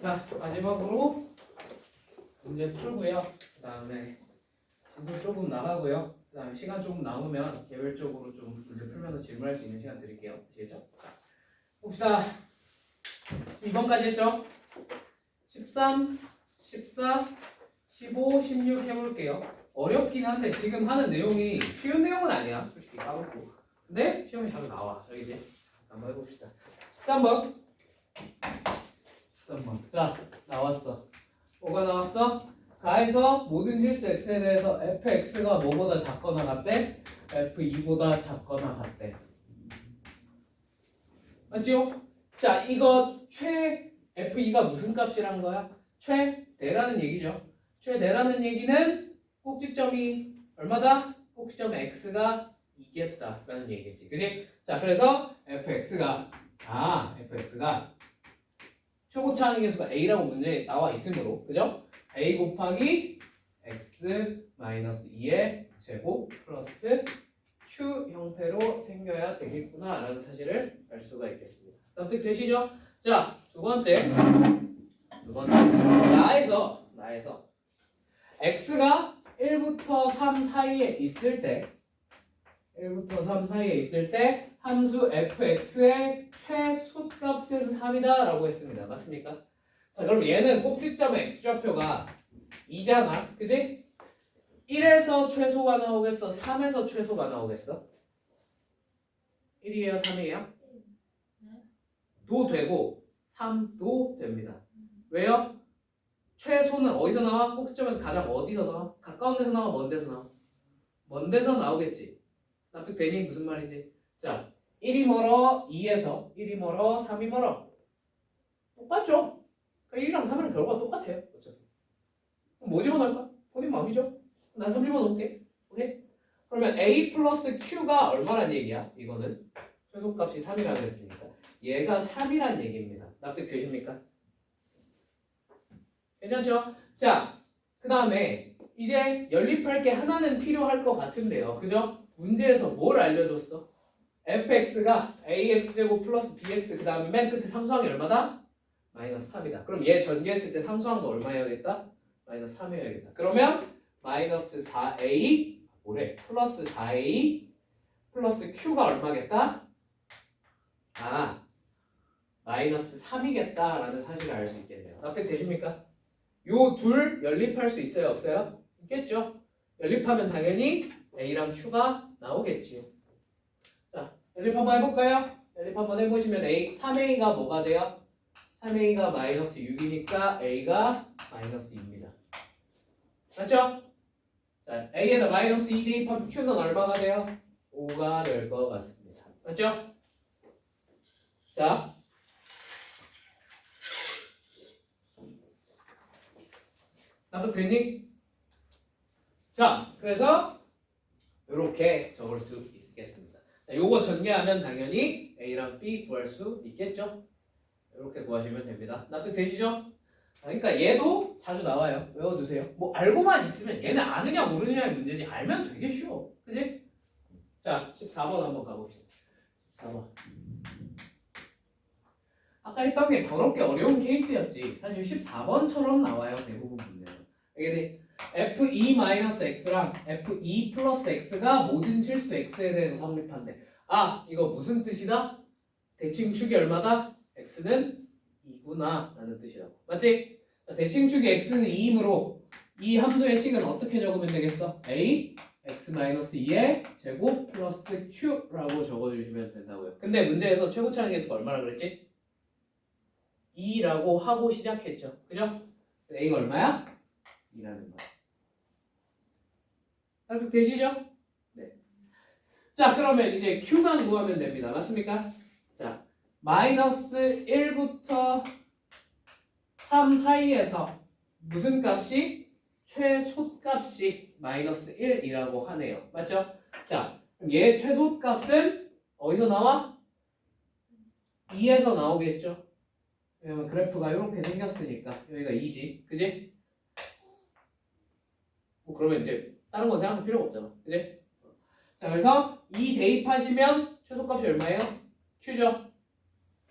자, 마지막으로 문제 풀고요. 그 다음에 진도 조금 나가고요. 그 다음에 시간 조금 남으면 개별적으로 좀 문제 풀면서 질문할 수 있는 시간 드릴게요. 아시겠죠? 자, 봅시다. 2번까지 했죠? 13, 14, 15, 16 해볼게요. 어렵긴 한데 지금 하는 내용이 쉬운 내용은 아니야. 솔직히 까먹고. 근데 시험에 자주 나와. 여기지? 한번 해봅시다. 13번. 13번. 자, 나왔어. 뭐가 나왔어? 가에서 모든 실수 x에 대해서 fx가 뭐보다 작거나 같대? f2보다 작거나 같대. 맞죠? 자, 이거 f2가 무슨 값이란 거야? 최대라는 얘기죠. 최대라는 얘기는 꼭지점이 얼마다? 꼭지점 x가 이겠다라는 얘기겠지. 그지? 자, 그래서 fx가 최고차항의 개수가 a라고 문제에 나와 있으므로, 그죠? a 곱하기 x 마이너스 2의 제곱 플러스 q 형태로 생겨야 되겠구나 라는 사실을 알 수가 있겠습니다. 납득 되시죠? 자, 두 번째 나에서 x가 1부터 3 사이에 있을 때 함수 fx의 최소값은 3이다 라고 했습니다. 맞습니까? 자, 그럼 얘는 꼭지점의 x좌표가 2잖아. 그지? 1에서 최소가 나오겠어? 3에서 최소가 나오겠어? 1이에요? 3이에요? 도 되고 3도 됩니다. 왜요? 최소는 어디서 나와? 꼭지점에서 가장 어디서 나와? 가까운 데서 나와? 먼 데서 나와? 먼 데서 나오겠지. 납득되니? 무슨 말인지. 자, 1이 멀어 2에서 1이 멀어 3이 멀어. 똑같죠? 그러니까 1이랑 3이랑 결과가 똑같아요. 어차피. 그럼 뭐 집어넣을까? 본인 마음이죠? 난 3 집어넣을게. 오케이? 그러면 a 플러스 q가 얼마란 얘기야? 이거는 최소값이 3이라고 했으니까 얘가 3이란 얘기입니다. 납득되십니까? 괜찮죠? 자, 그 다음에 이제 연립할 게 하나는 필요할 것 같은데요. 그죠? 문제에서 뭘 알려줬어? fx가 ax제곱 플러스 bx 그 다음에 맨 끝에 상수항이 얼마다? 마이너스 3이다. 그럼 얘 전개했을 때 상수항도 얼마여야겠다? 마이너스 3이어야겠다. 그러면 마이너스 4a 플러스 4a 플러스 q가 얼마겠다? 마이너스 3이겠다라는 사실을 알 수 있겠네요. 납득되십니까? 요 둘 연립할 수 있어요? 없어요? 있겠죠? 연립하면 당연히 a랑 q가 나오겠지요. 자, 연립 한번 해볼까요? 연립 한번 해보시면 3a가 뭐가 돼요? 3a가 마이너스 6이니까 a가 마이너스 2입니다. 맞죠? 자, a에다 마이너스 2 대입하면 q는 얼마가 돼요? 5가 될 것 같습니다. 맞죠? 자, 납득되니? 자, 그래서 이렇게 적을 수 있겠습니다. 자, 요거 전개하면 당연히 a랑 b 구할 수 있겠죠? 이렇게 구하시면 됩니다. 납득되시죠? 그러니까 얘도 자주 나와요. 외워두세요. 뭐 알고만 있으면 얘는 아느냐 모르느냐의 문제지 알면 되게 쉬워. 그지? 자, 14번 한번 가봅시다. 14번. 아까 했던 게 더럽게 어려운 케이스였지. 사실 14번처럼 나와요. 대부분 문제는. 이게 f2-x랑 f2 플러스 x가 모든 실수 x에 대해서 성립한대. 이거 무슨 뜻이다? 대칭축이 얼마다? x는 2구나 라는 뜻이라고. 맞지? 자, 대칭축이 x는 2이므로 이 함수의 식은 어떻게 적으면 되겠어? a x-2의 제곱 플러스 q라고 적어주시면 된다고요. 근데 문제에서 최고차항 개수가 얼마나 그랬지? 2라고 하고 시작했죠. 그죠? a가 얼마야? 2라는 거. 납득되시죠? 네. 자, 그러면 이제 q만 구하면 됩니다. 맞습니까? 자, 마이너스 1부터 3 사이에서 무슨 값이? 최소값이 마이너스 1이라고 하네요. 맞죠? 자, 그럼 얘 최소값은 어디서 나와? 2에서 나오겠죠? 왜냐면 그래프가 이렇게 생겼으니까 여기가 2지. 그지? 뭐 그러면 이제 다른 거 생각할 필요가 없잖아. 그지? 자, 그래서 2 대입하시면 최소값이 얼마예요? q죠?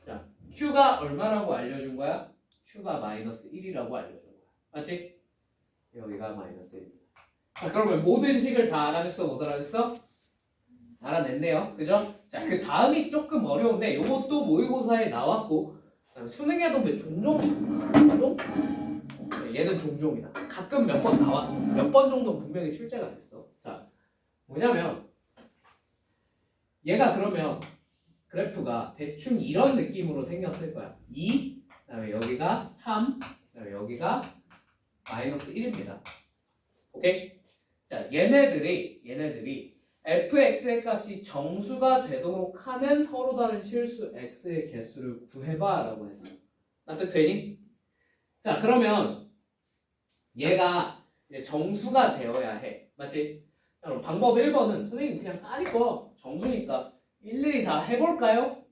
자, q가 얼마라고 알려준 거야? q가 마이너스 1이라고 알려준 거야. 맞지? 여기가 마이너스 1입니다. 자, 그러면 모든 식을 다 알아냈어? 못 알아냈어? 알아냈네요. 그죠? 자, 그 다음이 조금 어려운데 요것도 모의고사에 나왔고 그다음에 수능에도 종종? 네, 얘는 종종이다. 가끔 몇 번 나왔어. 몇 번 정도 분명히 출제가 됐어. 자, 뭐냐면 얘가 그러면 그래프가 대충 이런 느낌으로 생겼을 거야. 2, 그다음에 여기가 3, 그다음에 여기가 마이너스 1입니다. 오케이? 자, 얘네들이 fx의 값이 정수가 되도록 하는 서로 다른 실수 x의 개수를 구해봐 라고 했어. 납득되니? 자, 그러면 얘가 이제 정수가 되어야 해. 맞지? 자, 그럼 방법 1번은 선생님 그냥 따질 거 정수니까 일일이 다 해볼까요?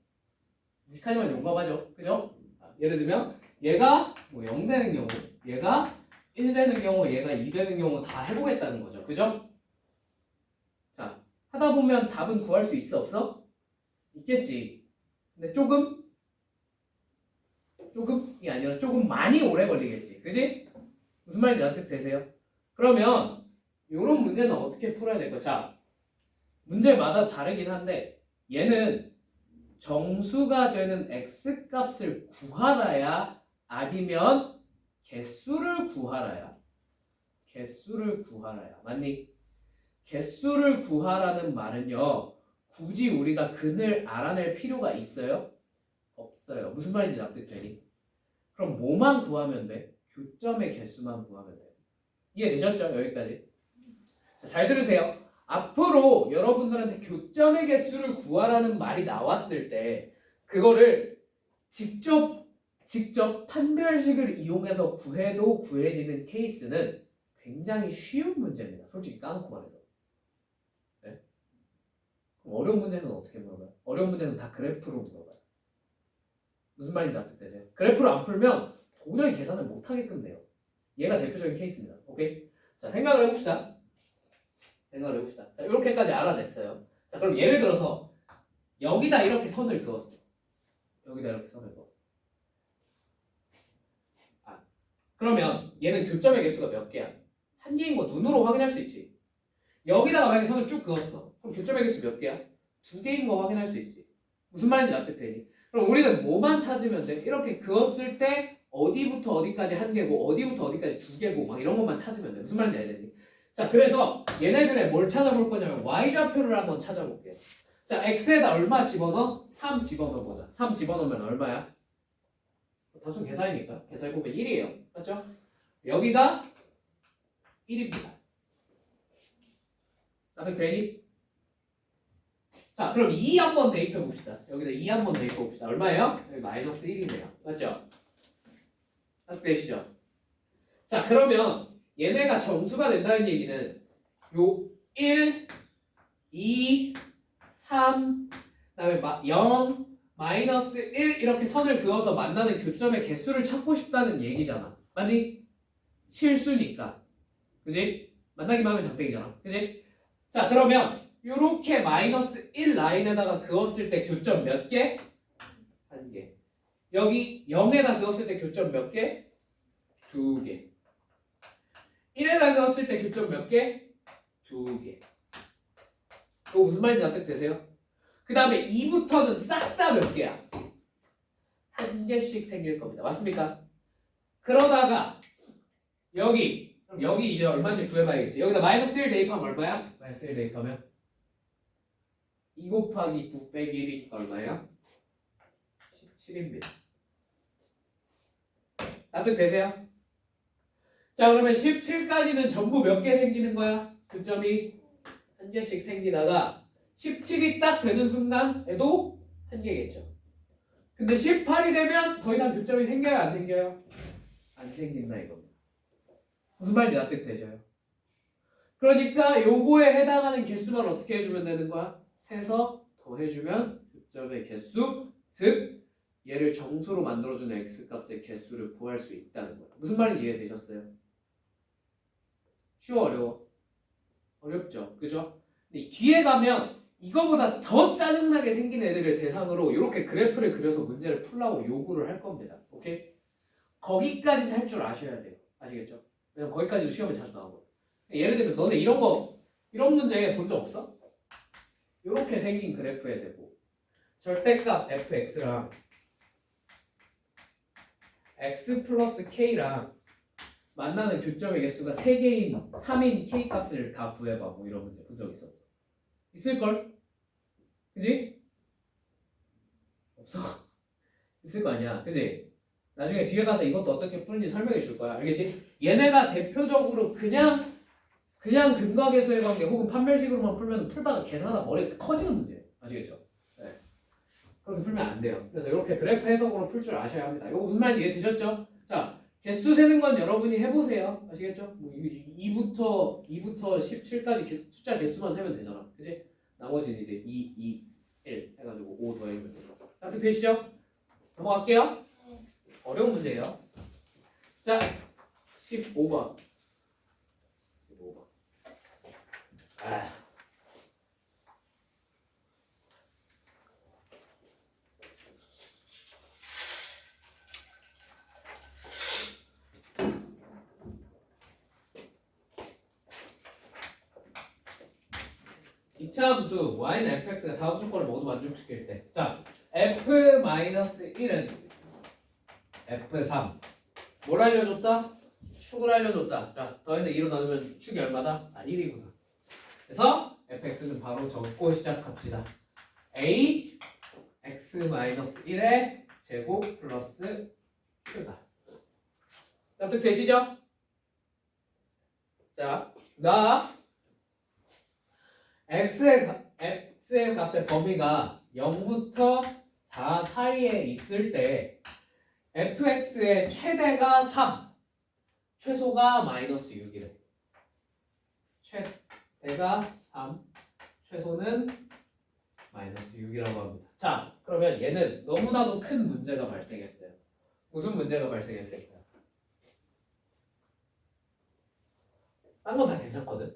무식하지만 용감하죠. 그죠? 예를 들면 얘가 뭐 0 되는 경우, 얘가 1 되는 경우, 얘가 2 되는 경우 다 해보겠다는 거죠. 그죠? 자, 하다 보면 답은 구할 수 있어 없어? 있겠지. 근데 조금이 아니라 조금 많이 오래 걸리겠지. 그지? 무슨 말인지 납득되세요? 그러면 이런 문제는 어떻게 풀어야 될까? 자, 문제마다 다르긴 한데 얘는 정수가 되는 x 값을 구하라야 아니면 개수를 구하라야? 개수를 구하라야. 맞니? 개수를 구하라는 말은요. 굳이 우리가 근을 알아낼 필요가 있어요? 없어요. 무슨 말인지 납득되니? 그럼 뭐만 구하면 돼? 교점의 개수만 구하면 돼. 이해되셨죠? 여기까지. 자, 잘 들으세요. 앞으로 여러분들한테 교점의 개수를 구하라는 말이 나왔을 때 그거를 직접 판별식을 이용해서 구해도 구해지는 케이스는 굉장히 쉬운 문제입니다. 솔직히 까놓고 말해서. 네? 그럼 어려운 문제는 어떻게 물어봐요? 어려운 문제는 다 그래프로 물어봐요. 무슨 말인지 납득되세요? 그래프를 안 풀면 도저히 계산을 못하게끔 돼요. 얘가 대표적인 케이스입니다. 오케이? 자, 생각을 해봅시다. 자, 이렇게까지 알아냈어요. 자, 그럼 예를 들어서 여기다 이렇게 선을 그었어. 그러면 얘는 교점의 개수가 몇 개야? 한 개인 거 눈으로 확인할 수 있지. 여기다가 만약에 선을 쭉 그었어. 그럼 교점의 개수 몇 개야? 2개인 거 확인할 수 있지. 무슨 말인지 납득되니? 그럼 우리는 뭐만 찾으면 돼? 이렇게 그었을 때 어디부터 어디까지 한 개고 어디부터 어디까지 2개고 막 이런 것만 찾으면 돼. 무슨 말인지 알겠니? 자, 그래서 얘네들의 뭘 찾아볼 거냐면 y좌표를 한번 찾아볼게요. 자, x에다 얼마 집어넣어? 3 집어넣어보자. 3 집어넣으면 얼마야? 단순 계산이니까. 계산해보면 1이에요. 맞죠? 여기가 1입니다. 납득되니? 자, 그럼 2 한번 대입해봅시다. 여기다 2 한번 대입해봅시다. 얼마예요? 여기 마이너스 1이네요. 맞죠? 납득되시죠? 자, 그러면 얘네가 정수가 된다는 얘기는 요 1, 2, 3, 그다음에 0, 마이너스 1 이렇게 선을 그어서 만나는 교점의 개수를 찾고 싶다는 얘기잖아. 맞니? 실수니까. 그지? 만나기만 하면 장땡이잖아. 그지? 자, 그러면 요렇게 마이너스 1 라인에다가 그었을 때 교점 몇 개? 1개. 여기 0에다 그었을 때 교점 몇 개? 2개. 1에다 그었을 때 교점 몇 개? 2개. 이거 무슨 말인지 납득되세요? 그 다음에 2부터는 싹 다 몇 개야? 1개씩 생길 겁니다. 맞습니까? 그러다가 여기 그럼 여기 이제 얼마인지 구해봐야겠지. 여기다 마이너스 1 대입하면 얼마야? 마이너스 1 대입하면 2 곱하기 9 빼기 1이니까 얼마예요? 17입니다. 납득되세요? 자, 그러면 17까지는 전부 몇 개 생기는 거야? 교점이 1개씩 생기다가 17이 딱 되는 순간에도 1개겠죠. 근데 18이 되면 더 이상 교점이 생겨요? 안 생겨요? 안 생긴다 이겁니다. 무슨 말인지 납득되셔요? 그러니까 요거에 해당하는 개수만 어떻게 해주면 되는 거야? 세서 더해주면 교점의 개수, 즉 얘를 정수로 만들어주는 x값의 개수를 구할 수 있다는 거야. 무슨 말인지 이해되셨어요? 쉬워 어려워? 어렵죠? 그죠? 근데 뒤에 가면 이거보다 더 짜증나게 생긴 애들을 대상으로 이렇게 그래프를 그려서 문제를 풀라고 요구를 할 겁니다. 오케이? 거기까지는 할 줄 아셔야 돼요. 아시겠죠? 왜냐면 거기까지도 시험에 자주 나오고. 예를 들면 너네 이런 문제 본 적 없어? 이렇게 생긴 그래프에 대고 절대값 fx랑 x 플러스 k랑 만나는 교점의 개수가 3개인 3인 k 값을 다 구해봐. 뭐 이런 문제 본 적 있어? 있을걸? 그지? 없어? 있을 거 아니야. 그지? 나중에 뒤에 가서 이것도 어떻게 푸는지 설명해 줄 거야. 알겠지? 얘네가 대표적으로 그냥 근거계수의 관계 혹은 판별식으로만 풀면 풀다가 계산하다 머리가 터지는 문제예요. 아시겠죠? 네. 그렇게 풀면 안 돼요. 그래서 이렇게 그래프 해석으로 풀 줄 아셔야 합니다. 이거 무슨 말인지 이해되셨죠? 자, 개수 세는 건 여러분이 해보세요. 아시겠죠? 뭐 2부터 17까지 숫자 개수만 세면 되잖아. 그지? 나머지는 이제 2, 1 해가지고 5 더하면 되죠. 납득 되시죠? 넘어갈게요. 어려운 문제예요. 자, 15번. 15번. 아. 이차 함수 y는 fx가 다음 조건을 모두 만족시킬 때, 자 f-1은 f3 뭘 알려줬다? 축을 알려줬다. 자 더해서 2로 나누면 축이 얼마다? 1이구나. 그래서 fx는 바로 적고 시작합시다. a x-1의 제곱 플러스 q다. 납득 되시죠? 자, x의 값의 범위가 0부터 4 사이에 있을 때 fx의 최대가 3, 최소가 마이너스 6이래. 최대가 3, 최소는 마이너스 6이라고 합니다. 자, 그러면 얘는 너무나도 큰 문제가 발생했어요. 무슨 문제가 발생했을까요? 딴 건 다 괜찮거든.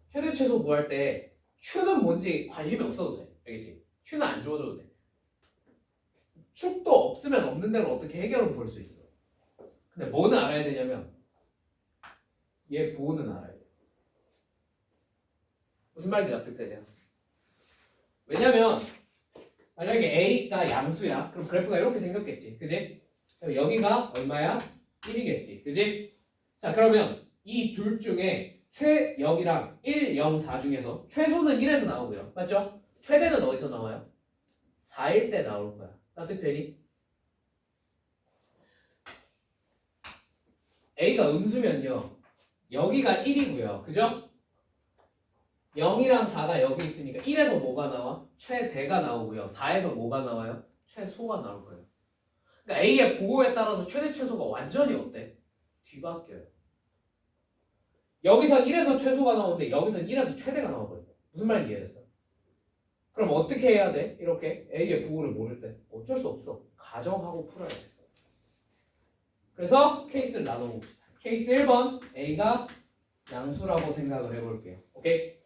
최대 최소 구할 때 Q는 뭔지 관심이 없어도 돼. 알겠지? Q는 안 주어줘도 돼. 축도 없으면 없는 대로 어떻게 해결은 볼 수 있어. 근데 뭐는 알아야 되냐면 얘 부호는 알아야 돼. 무슨 말인지 납득되세요? 왜냐면 만약에 A가 양수야. 그럼 그래프가 이렇게 생겼겠지. 그지? 여기가 얼마야? 1이겠지. 그지? 자 그러면 이 둘 중에 최0이랑 1, 0, 4 중에서 최소는 1에서 나오고요. 맞죠? 최대는 어디서 나와요? 4일 때 나올 거야. 납득되니? A가 음수면요. 여기가 1이고요. 그죠? 0이랑 4가 여기 있으니까 1에서 뭐가 나와? 최대가 나오고요. 4에서 뭐가 나와요? 최소가 나올 거예요. 그러니까 A의 보호에 따라서 최대 최소가 완전히 어때? 뒤바뀌어요. 여기서 1에서 최소가 나오는데 여기서 1에서 최대가 나와버려요. 무슨 말인지 이해했어? 그럼 어떻게 해야 돼? 이렇게 A의 부호를 모를 때 어쩔 수 없어. 가정하고 풀어야 돼. 그래서 케이스를 나눠봅시다. 케이스 1번 A가 양수라고 생각을 해볼게요. 오케이?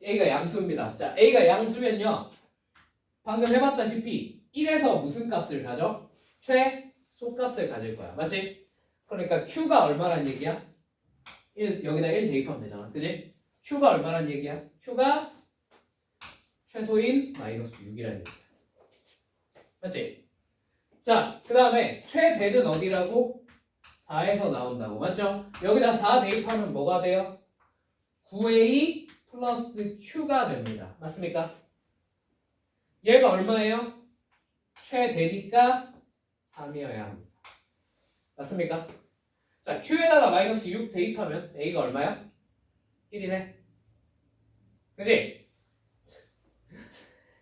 A가 양수입니다. 자, A가 양수면요. 방금 해봤다시피 1에서 무슨 값을 가져? 최소값을 가질 거야. 맞지? 그러니까 Q가 얼마란 얘기야? 1, 여기다 1 대입하면 되잖아. 그지? Q가 얼마란 얘기야? Q가 최소인 마이너스 6이라는 얘기야. 맞지? 자, 그 다음에 최대는 어디라고? 4에서 나온다고. 맞죠? 여기다 4 대입하면 뭐가 돼요? 9A 플러스 Q가 됩니다. 맞습니까? 얘가 얼마예요? 최대니까 3이어야 합니다. 맞습니까? 자, Q에다가 마이너스 6 대입하면 A가 얼마야? 1이네. 그지?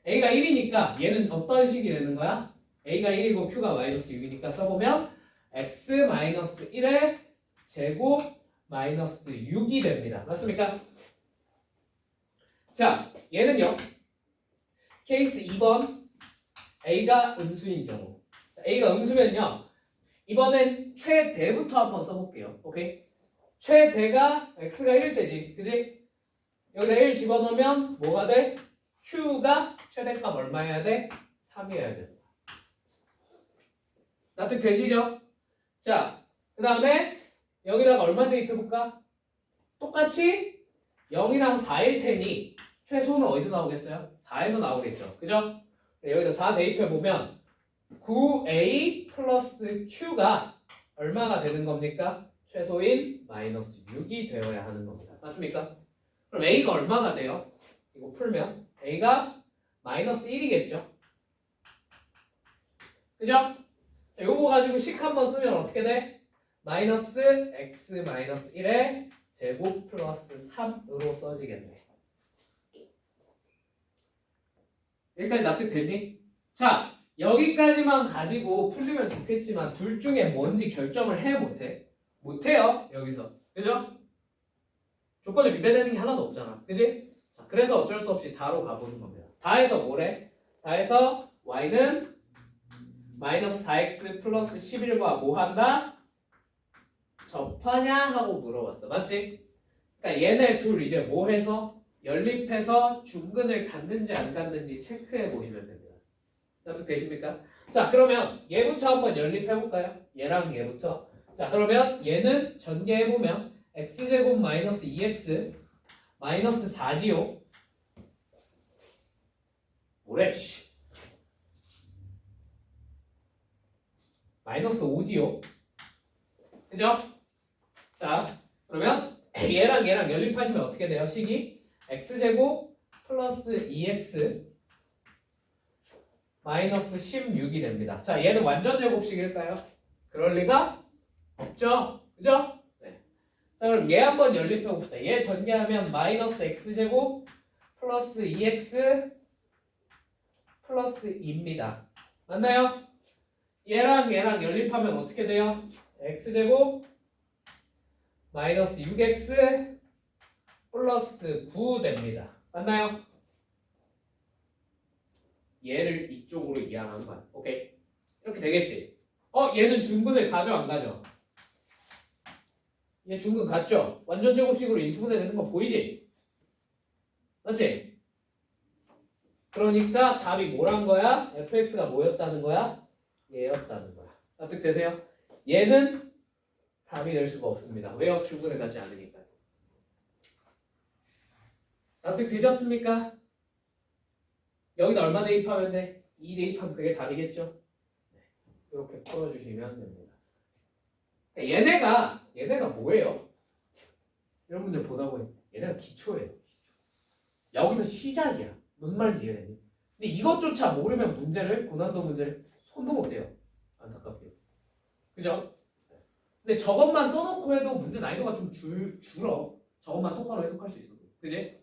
A가 1이니까 얘는 어떤 식이 되는 거야? A가 1이고 Q가 마이너스 6이니까 써보면 x-1의 제곱 마이너스 6이 됩니다. 맞습니까? 자, 얘는요. 케이스 2번 A가 음수인 경우. 자, A가 음수면요. 이번엔 최대부터 한번 써볼게요. 오케이? 최대가 x가 1일 때지. 그지? 여기다 1 집어넣으면 뭐가 돼? q가 최대값 얼마여야 돼? 3이어야 돼. 납득되시죠? 자, 그 다음에 여기다가 얼마 대입해볼까? 똑같이 0이랑 4일 테니 최소는 어디서 나오겠어요? 4에서 나오겠죠. 그죠? 여기다 4 대입해보면 9a 플러스 q가 얼마가 되는 겁니까? 최소인 마이너스 6이 되어야 하는 겁니다. 맞습니까? 그럼 a가 얼마가 돼요? 이거 풀면 a가 마이너스 1이겠죠? 그죠? 자, 요거 가지고 식 한번 쓰면 어떻게 돼? 마이너스 x 마이너스 1의 제곱 플러스 3으로 써지겠네. 여기까지 납득됐니? 자, 여기까지만 가지고 풀리면 좋겠지만 둘 중에 뭔지 결정을 해 못해? 못해요 여기서. 그죠? 조건에 위배되는 게 하나도 없잖아. 그지? 자, 그래서 어쩔 수 없이 다로 가보는 겁니다. 다해서 뭐래? 다해서 y는 마이너스 4x 플러스 11과 뭐 한다? 접하냐? 하고 물어봤어. 맞지? 그러니까 얘네 둘 이제 뭐 해서? 연립해서 중근을 갖는지 안 갖는지 체크해 보시면 됩니다. 납득되십니까? 자, 그러면 얘부터 한번 연립해볼까요? 얘랑 얘부터. 자, 그러면 얘는 전개해보면 x제곱 마이너스 2x 마이너스 4지요. 뭐래? 마이너스 5지요. 그죠? 자, 그러면 얘랑 얘랑 연립하시면 어떻게 돼요? 식이 x제곱 플러스 2x 마이너스 16이 됩니다. 자, 얘는 완전 제곱식일까요? 그럴 리가 없죠. 그죠? 네. 자, 그럼 얘 한번 연립해 봅시다. 얘 전개하면 마이너스 x제곱 플러스 2x 플러스 2입니다. 맞나요? 얘랑 얘랑 연립하면 어떻게 돼요? x제곱 마이너스 6x 플러스 9 됩니다. 맞나요? 얘를 이쪽으로 이항한 거야. 오케이? 이렇게 되겠지? 얘는 중근을 가져 안 가져? 얘 중근 같죠? 완전 제곱식으로 인수분해 되는 거 보이지? 맞지? 그러니까 답이 뭐란 거야? fx가 뭐였다는 거야? 얘였다는 거야. 납득되세요? 얘는 답이 될 수가 없습니다. 왜요? 중근을 갖지 않으니까. 납득되셨습니까? 여기다 얼마 대입하면 돼? 2 대입하면 그게 답이겠죠? 이렇게 풀어주시면 됩니다. 얘네가 뭐예요? 이런 문제 보다 보니 얘네가 기초예요. 여기서 시작이야. 무슨 말인지 이해되니? 근데 이것조차 모르면 문제를 고난도 문제를 손도 못 대요. 안타깝게. 그죠? 근데 저것만 써놓고 해도 문제 난이도가 좀 줄어. 저것만 똑바로 해석할 수 있어도. 그지?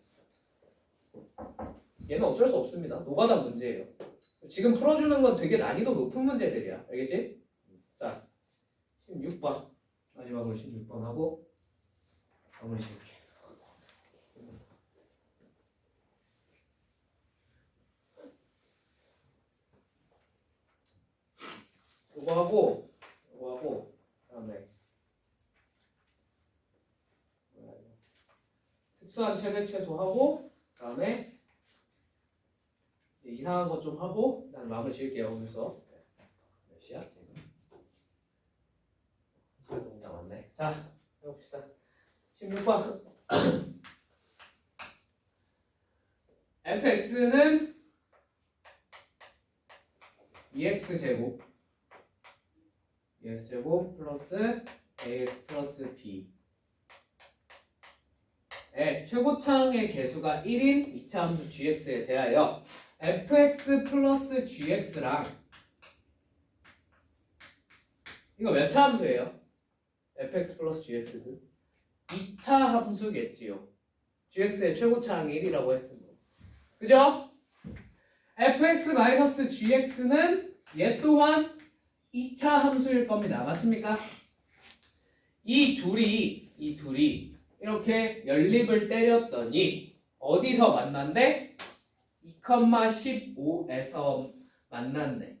얘는 어쩔 수 없습니다. 노가다 문제예요. 지금 풀어주는 건 되게 난이도 높은 문제들이야. 알겠지? 자, 16번. 마지막으로 16번 하고 마무리 지을게. 요거 하고 그다음에 특수한 최대 최소하고 그다음에 이상한 것 좀 하고 그다음에 마무리 지을게요. 여기서 몇 시야? 시간 너무 남았네. 자, 해봅시다. 16번 fx는 2x제곱 플러스 ax 플러스 b 의 최고차항의 개수가 1인 2차 함수 gx에 대하여 fx 플러스 gx랑 이거 몇 차 함수예요? fx 플러스 gx는 2차 함수겠지요. gx의 최고차항이 1이라고 했습니다. 그죠? fx 마이너스 gx는 얘 또한 2차 함수일 겁니다. 맞습니까? 이 둘이 이렇게 연립을 때렸더니 어디서 만난대? 2,15에서 만난대.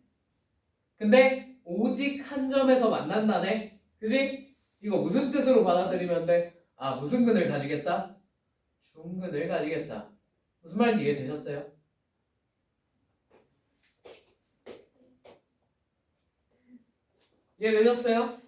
근데 오직 한 점에서 만난다네? 그지? 이거 무슨 뜻으로 받아들이면 돼? 아, 무슨 근을 가지겠다? 중근을 가지겠다. 무슨 말인지 이해되셨어요? 이해되셨어요?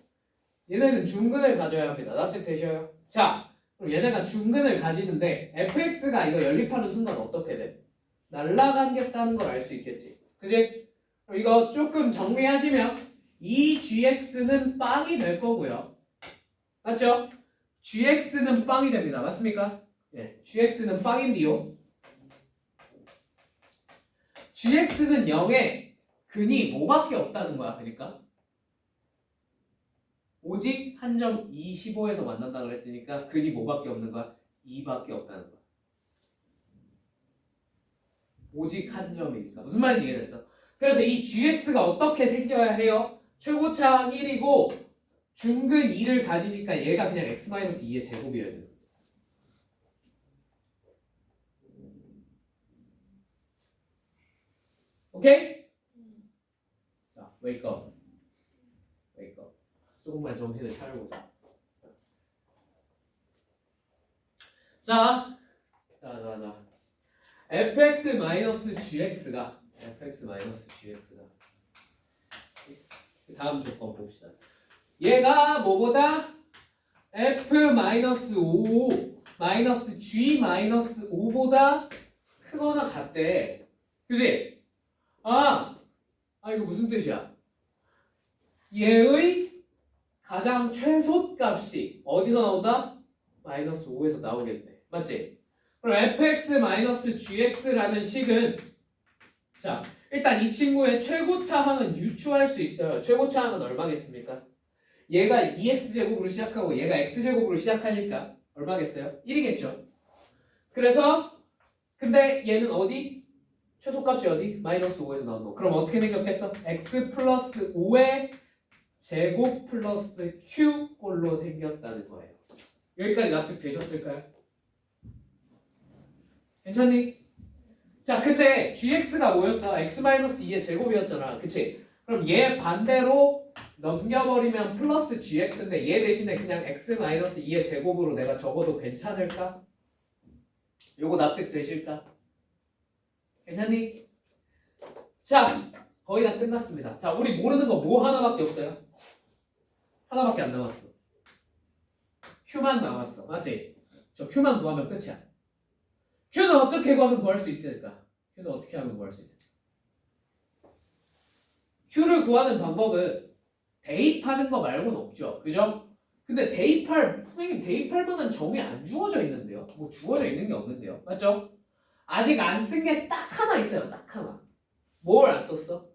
얘네는 중근을 가져야 합니다. 납득되셔요? 자, 그럼 얘네가 중근을 가지는데 fx가 이거 연립하는 순간 어떻게 돼? 날아가겠다는 걸 알 수 있겠지. 그지? 그럼 이거 조금 정리하시면 이 gx는 빵이 될 거고요. 맞죠? gx는 빵이 됩니다. 맞습니까? 예, gx는 빵인데요. gx는 0에 근이 뭐밖에 없다는 거야. 그러니까 오직 한 점 25에서 만난다 그랬으니까 근이 뭐밖에 없는 거야? 2밖에 없다는 거야. 오직 한 점이니까. 무슨 말인지 이해됐어? 그래서 이 gx가 어떻게 생겨야 해요? 최고차항 1이고 중근 2를 가지니까 얘가 그냥 x-2의 제곱이어야 돼요. 오케이? 자, 웨이크업. 웨이크업. 조금만 정신을 차려보자. 자. fx-gx가 다음 조건 봅시다. 얘가 뭐보다 f-5-g-5보다 크거나 같대. 그지? 이거 무슨 뜻이야? 얘의 가장 최소값이 어디서 나온다? -5에서 나오겠네. 맞지? 그럼 fx-gx라는 식은 자, 일단 이 친구의 최고차항은 유추할 수 있어요. 최고차항은 얼마겠습니까? 얘가 2x제곱으로 시작하고 얘가 x제곱으로 시작하니까 얼마겠어요? 1이겠죠. 그래서 근데 얘는 어디? 최소값이 어디? -5에서 나온 거. 그럼 어떻게 생겼겠어? x 플러스 5의 제곱 플러스 q 꼴로 생겼다는 거예요. 여기까지 납득되셨을까요? 괜찮니? 자, 근데 gx가 뭐였어? x-2의 제곱이었잖아. 그치? 그럼 얘 반대로 넘겨버리면 플러스 gx인데 얘 대신에 그냥 x-2의 제곱으로 내가 적어도 괜찮을까? 요거 납득되실까? 괜찮니? 자, 거의 다 끝났습니다. 자, 우리 모르는 거 뭐 하나밖에 없어요? 하나밖에 안 남았어. Q만 남았어. 맞지? 저 Q만 구하면 끝이야. Q는 어떻게 구하면 구할 수 있을까? Q는 어떻게 하면 구할 수 있을까? Q를 구하는 방법은 대입하는 거 말고는 없죠. 그죠? 근데 선생님 대입할 만한 점이 안 주어져 있는데요. 뭐 주어져 있는 게 없는데요. 맞죠? 아직 안 쓴 게 딱 하나 있어요. 딱 하나. 뭘 안 썼어?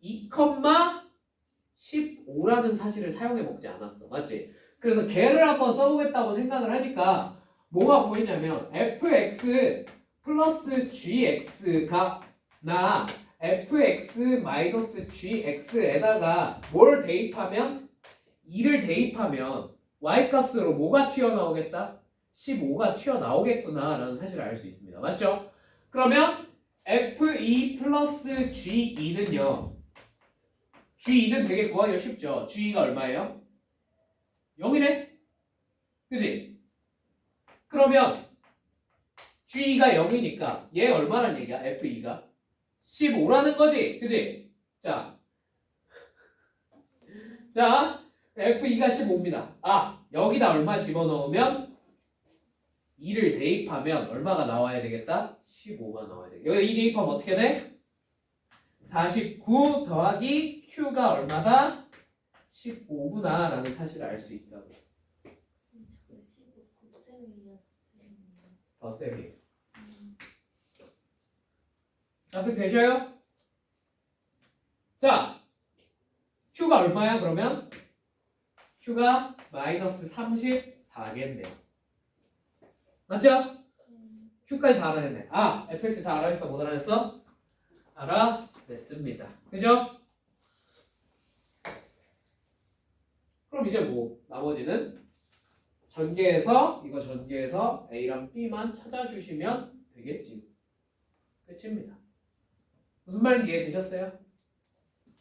2,15라는 사실을 사용해 먹지 않았어. 맞지? 그래서 걔를 한번 써보겠다고 생각을 하니까 뭐가 보이냐면 fx 플러스 gx가 나 fx-gx에다가 뭘 대입하면 2를 대입하면 y값으로 뭐가 튀어나오겠다? 15가 튀어나오겠구나 라는 사실을 알 수 있습니다. 맞죠? 그러면 f2 플러스 g2는요. g2는 되게 구하기가 쉽죠. g2가 얼마예요? 0이네? 그지? 그러면 g2가 0이니까 얘 얼마란 얘기야? f2가 15라는 거지. 그지? 자, f2가 15입니다. 여기다 얼마 집어넣으면 2를 대입하면 얼마가 나와야 되겠다? 15가 나와야 되겠다. 여기 2 대입하면 어떻게 돼? 49 더하기 Q가 얼마다? 15구나 라는 사실을 알 수 있다고. 더 쌤이. 납득되셔요? 자, Q가 얼마야 그러면? Q가 마이너스 34겠네요. 맞죠? Q까지 다 알아냈네. fx 다 알아냈어? 못 알아냈어? 알아냈습니다. 그죠? 그럼 이제 뭐 나머지는 전개해서 A랑 B만 찾아주시면 되겠지. 끝입니다. 무슨 말인지 이해되셨어요?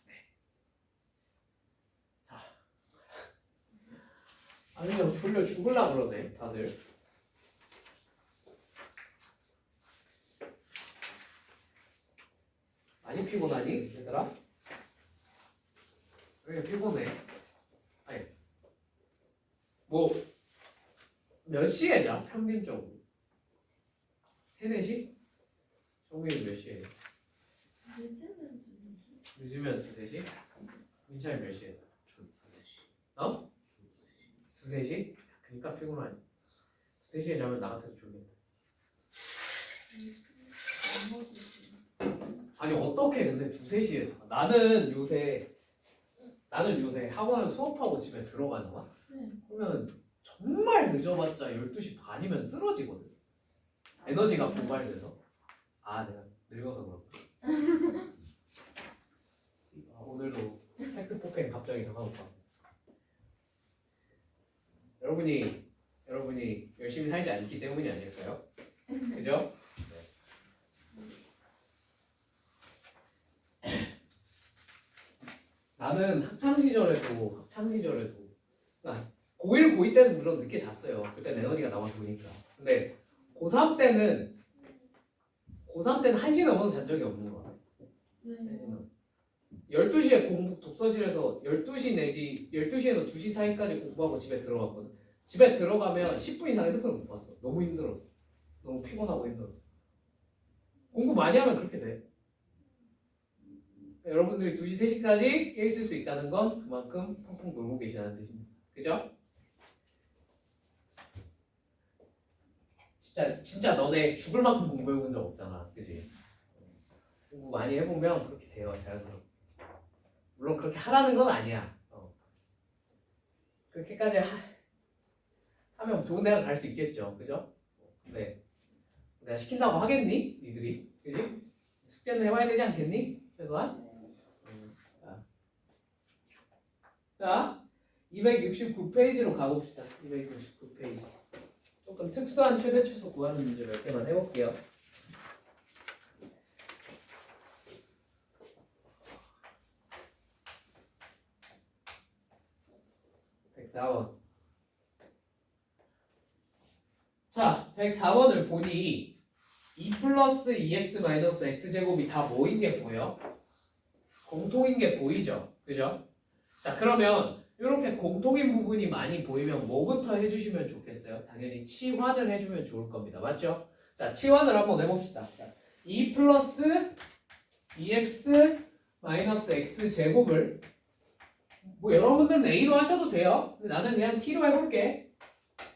네. 자, 아니면 졸려 죽을라 그러네 다들. 많이 피곤하니 얘들아? 왜 피곤해? 뭐 몇 시에 자? 평균적으로 3, 4시? 정민이 몇 시에? 늦으면 2, 3시? 민찬이 몇 시에? 어? 2, 3시? 그니까 피곤하지. 2, 3시에 자면 나 같아도 졸린다. 아니 어떻게 근데 2, 3시에 자? 나는 요새 학원에서 수업하고 집에 들어가잖아? 그러면 정말 늦어봤자 12시 반이면 쓰러지거든. 에너지가 고갈돼서. 아 내가 늙어서 그렇구나. 오늘도 팩트 폭행 갑자기 당해볼까. 여러분이 열심히 살지 않기 때문이 아닐까요? 그죠? 나는 학창 시절에도 고1, 고2 때는 물론 늦게 잤어요. 그때는 에너지가 남아 좋으니까. 근데 고3 때는 1시 넘어서 잔 적이 없는 것 같아요. 12시에 독서실에서 12시 내지 12시에서 2시 사이까지 공부하고 집에 들어갔거든. 집에 들어가면 10분 이상 핸드폰 못 봤어. 너무 힘들어. 너무 피곤하고 힘들어. 공부 많이 하면 그렇게 돼. 여러분들이 2시, 3시까지 깨 있을 수 있다는 건 그만큼 펑펑 놀고 계시다는 뜻입니다. 그죠? 진짜 너네 죽을 만큼 공부해본 적 없잖아. 그지? 공부 많이 해보면 그렇게 돼요. 자연스럽게. 물론 그렇게 하라는 건 아니야. 그렇게까지 하면 좋은 데가 갈 수 있겠죠. 그죠? 근데 내가 시킨다고 하겠니? 니들이? 그지? 숙제는 해봐야 되지 않겠니? 최소한? 자, 269페이지로 가봅시다. 269페이지. 조금 특수한 최대 최소 구하는 문제 몇 개만 해볼게요. 자, 104번을 보니 2 플러스 2x 마이너스 x제곱이 다 뭐인 게 보여? 공통인 게 보이죠? 그죠? 자, 그러면 이렇게 공통인 부분이 많이 보이면 뭐부터 해주시면 좋겠어요? 당연히 치환을 해주면 좋을 겁니다. 맞죠? 자, 치환을 한번 해봅시다. 자, 2 플러스 2x 마이너스 x제곱을 뭐 여러분들은 a로 하셔도 돼요. 근데 나는 그냥 t로 해볼게.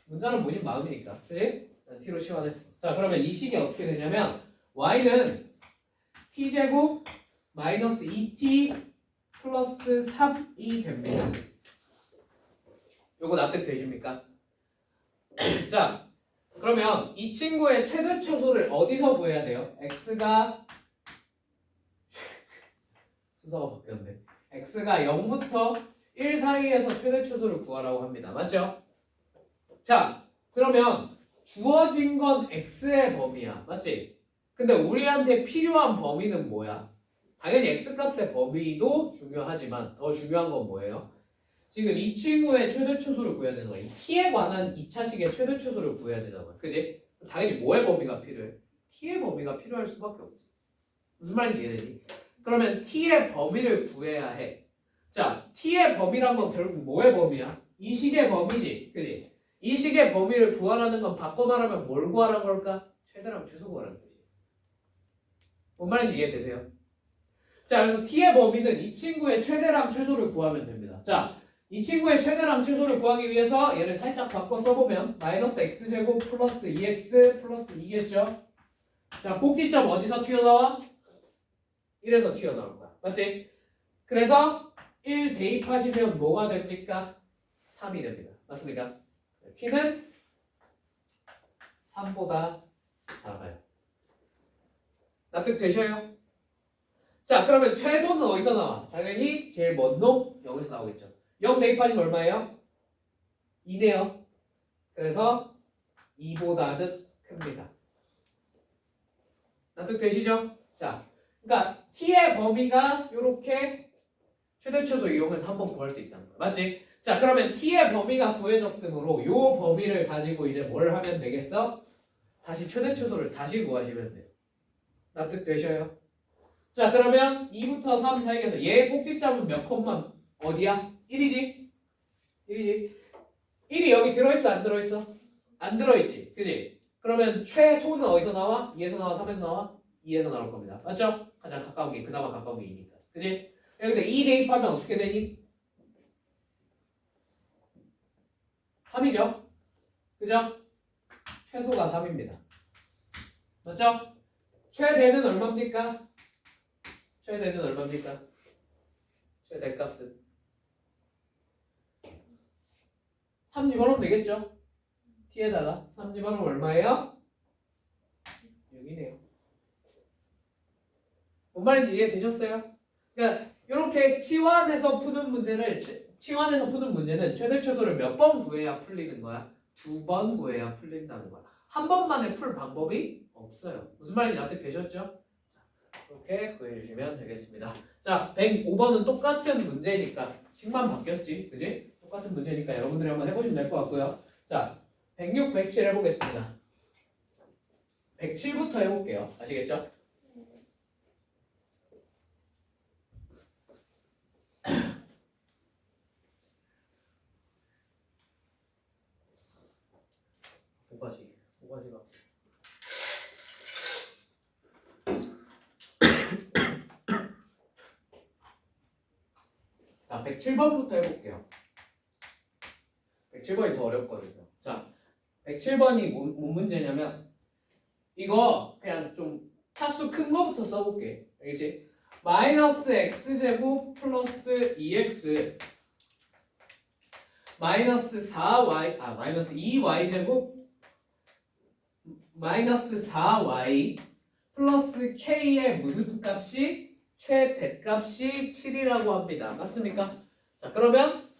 문자는 본인 마음이니까. 그치? 난 t로 치환했어. 자, 그러면 이 식이 어떻게 되냐면 y는 t제곱 마이너스 2t 플러스 3이 됩니다. 요거 납득되십니까? 자, 그러면 이 친구의 최대 초소를 어디서 구해야 돼요? x가 순서가 바뀌었네. x가 0부터 1 사이에서 최대 초소를 구하라고 합니다. 맞죠? 자, 그러면 주어진 건 x의 범위야. 맞지? 근데 우리한테 필요한 범위는 뭐야? 당연히 x값의 범위도 중요하지만 더 중요한 건 뭐예요? 지금 이 친구의 최대 초소를 구해야 되잖아. 이 t에 관한 2차식의 최대 초소를 구해야 되잖아. 그지? 당연히 뭐의 범위가 필요해? t의 범위가 필요할 수밖에 없지. 무슨 말인지 이해되니? 그러면 t의 범위를 구해야 해. 자, t의 범위란 건 결국 뭐의 범위야? 이 식의 범위지. 그지? 이 식의 범위를 구하라는 건 바꿔 말하면 뭘 구하라는 걸까? 최대랑 최소 구하라는 거지. 뭔 말인지 이해되세요? 자, 그래서 t의 범위는 이 친구의 최대랑 최소를 구하면 됩니다. 자, 이 친구의 최대랑 최소를 구하기 위해서 얘를 살짝 바꿔 써보면 마이너스 x제곱 플러스 2x 플러스 2겠죠? 자, 꼭지점 어디서 튀어나와? 1에서 튀어나올 거야. 맞지? 그래서 1 대입하시면 뭐가 됩니까? 3이 됩니다. 맞습니까? t는 3보다 작아요. 납득되셔요? 자, 그러면 최소는 어디서 나와? 당연히 제일 먼 놈 여기서 나오겠죠. 0 대입하시면 얼마예요? 2네요. 그래서 2보다는 큽니다. 납득되시죠? 자, 그러니까 t의 범위가 이렇게 최대 최소 이용해서 한번 구할 수 있다는 거야. 맞지? 자, 그러면 t의 범위가 구해졌으므로 이 범위를 가지고 이제 뭘 하면 되겠어? 다시 최대 최소를 다시 구하시면 돼요. 납득되셔요? 자, 그러면 2부터 3 사이에서 얘 꼭지점은 몇 콤마 어디야? 1이지? 1이지? 1이 여기 들어있어 안 들어있어? 안 들어있지 그지? 그러면 최소는 어디서 나와? 2에서 나와 3에서 나와? 2에서 나올 겁니다 맞죠? 가장 가까운 게 그나마 가까운 게 2니까 그지? 근데 2 대입하면 어떻게 되니? 3이죠? 그죠? 최소가 3입니다 맞죠? 최대는 얼마입니까? 최대는 얼마입니까? 최대값은 3 집어넣으면 되겠죠? t에다가 3 집어넣으면 얼마예요? 6이네요 뭔 말인지 이해되셨어요? 그러니까 이렇게 치환해서 푸는 문제는 최대 최소를 몇 번 구해야 풀리는 거야? 2번 구해야 풀린다는 거야. 한 번만에 풀 방법이 없어요. 무슨 말인지 납득되셨죠? 자, 이렇게 구해주시면 되겠습니다. 자, 105번은 똑같은 문제니까 식만 바뀌었지, 그지? 똑같은 문제니까 여러분들이 한번 해보시면 될 것 같고요. 자, 106, 107 해보겠습니다. 107부터 해볼게요. 아시겠죠? 오가지가. 자, 107번부터 해볼게요. 107번이 더 어렵거든요. 자, 107번이 뭔 문제냐면 이거 그냥 좀 차수 큰 거부터 써볼게. 알겠지? 마이너스 x제곱 플러스 2x 마이너스 4y 마이너스 2y제곱 마이너스 4y 플러스 k의 무슨 값이 최대값이 7이라고 합니다. 맞습니까? 자, 그러면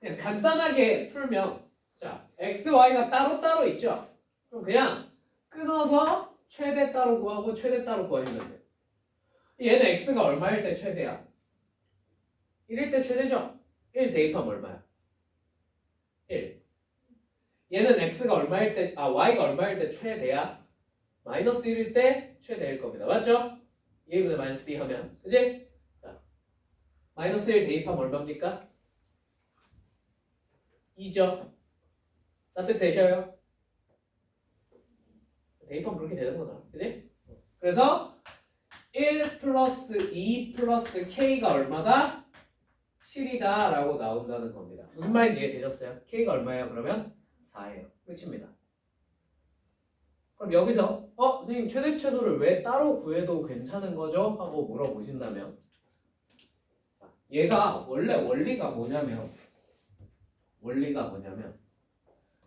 그냥 간단하게 풀면 자, x, y가 따로따로 있죠? 그럼 그냥 끊어서 최대 따로 구하고 최대 따로 구하면 돼요. 얘는 x가 얼마일 때 최대야? 1일 때 최대죠? 1 대입하면 얼마야? 1. 얘는 x가 얼마일 때, y가 얼마일 때 최대야? 마이너스 1일 때 최대일 겁니다. 맞죠? A분의 마이너스 B 하면. 그지? 자, 마이너스 1 대입하면 얼마입니까? 2죠? 납득되셔요? 대입하면 그렇게 되는 거잖아. 그지? 그래서 1 플러스 2 플러스 K가 얼마다? 7이다 라고 나온다는 겁니다. 무슨 말인지 이해되셨어요? K가 얼마예요? 그러면 4예요. 끝입니다. 그럼 여기서 선생님 최대 최소를 왜 따로 구해도 괜찮은 거죠? 하고 물어보신다면 얘가 원래 원리가 뭐냐면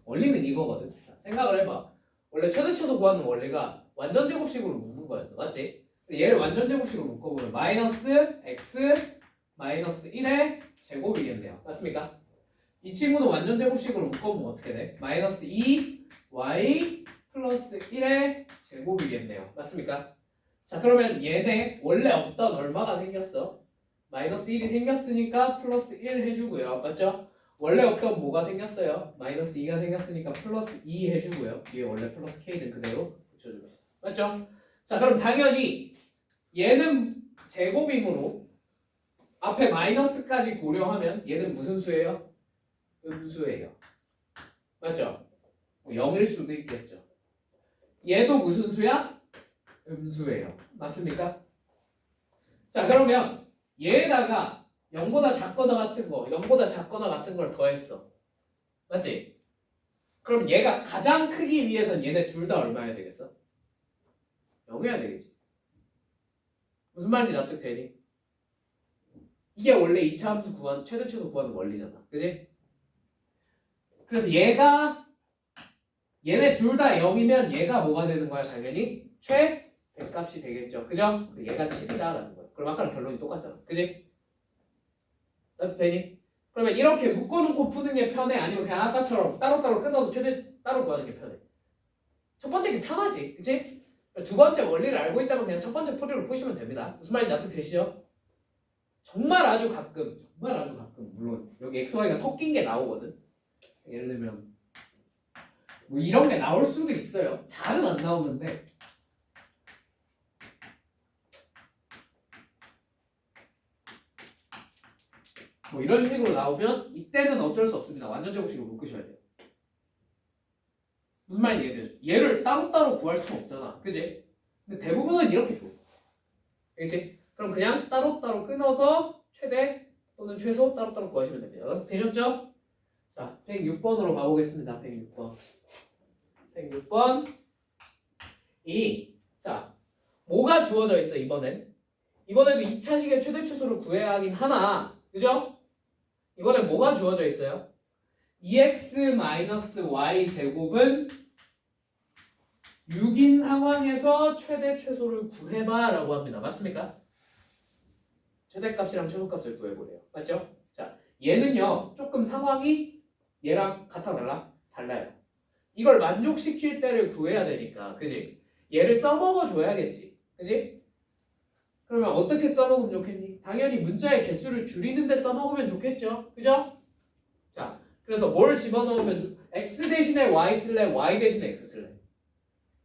원리는 이거거든. 생각을 해봐. 원래 최대 최소 구하는 원리가 완전 제곱식으로 묶는 거였어. 맞지? 얘를 완전 제곱식으로 묶어보면 마이너스 x 마이너스 1의 제곱이겠네요. 맞습니까? 이 친구는 완전 제곱식으로 묶어보면 어떻게 돼? 마이너스 2y 플러스 1의 제곱이겠네요. 맞습니까? 자, 그러면 얘네 원래 없던 얼마가 생겼어? 마이너스 1이 생겼으니까 플러스 1 해주고요. 맞죠? 원래 없던 뭐가 생겼어요? 마이너스 2가 생겼으니까 플러스 2 해주고요. 뒤에 원래 플러스 k는 그대로 붙여줍시다. 맞죠? 자, 그럼 당연히 얘는 제곱이므로 앞에 마이너스까지 고려하면 얘는 무슨 수예요? 음수예요. 맞죠? 0일 수도 있겠죠. 얘도 무슨 수야? 음수예요. 맞습니까? 자, 그러면 얘에다가 0보다 작거나 같은 거, 0보다 작거나 같은 걸 더했어. 맞지? 그럼 얘가 가장 크기 위해선 얘네 둘 다 얼마여야 되겠어? 0이어야 되겠지. 무슨 말인지 납득되니? 이게 원래 2차 함수 구한 최대 최소 구하는 원리잖아. 그지? 그래서 얘네 둘 다 0이면 얘가 뭐가 되는 거야? 당연히 최대값이 되겠죠. 그죠? 얘가 7이다라는 거야. 그럼 아까랑 결론이 똑같잖아. 그지? 납득되니? 그러면 이렇게 묶어놓고 푸는 게 편해? 아니면 그냥 아까처럼 따로따로 끊어서 최대 따로 구하는 게 편해? 첫 번째 게 편하지. 그치? 두 번째 원리를 알고 있다면 그냥 첫 번째 풀이로 푸시면 됩니다. 무슨 말인지 납득되시죠? 정말 아주 가끔 물론 여기 XY가 섞인 게 나오거든. 예를 들면 뭐 이런 게 나올 수도 있어요. 잘은 안 나오는데 뭐 이런 식으로 나오면 이때는 어쩔 수 없습니다. 완전 제곱식으로 묶으셔야 돼요. 무슨 말인지 이해되죠? 얘를 따로따로 구할 수는 없잖아. 그지? 근데 대부분은 이렇게 줘. 그치? 그럼 그냥 따로따로 끊어서 최대 또는 최소 따로따로 구하시면 됩니다. 되셨죠? 자, 106번으로 가보겠습니다. 106번. 106번. 자, 뭐가 주어져 있어, 이번엔? 이번에도 2차식의 최대 최소를 구해야 하긴 하나. 그죠? 이번엔 뭐가 주어져 있어요? 2x-y 제곱은 6인 상황에서 최대 최소를 구해봐 라고 합니다. 맞습니까? 최대값이랑 최소값을 구해보래요. 맞죠? 자, 얘는요 조금 상황이 얘랑 같아 달라? 달라요. 이걸 만족시킬 때를 구해야 되니까 그지? 얘를 써먹어 줘야겠지. 그지? 그러면 어떻게 써먹으면 좋겠니? 당연히 문자의 개수를 줄이는 데 써먹으면 좋겠죠. 그죠? 자, 그래서 뭘 집어넣으면 x 대신에 y 쓸래? y 대신에 x 쓸래?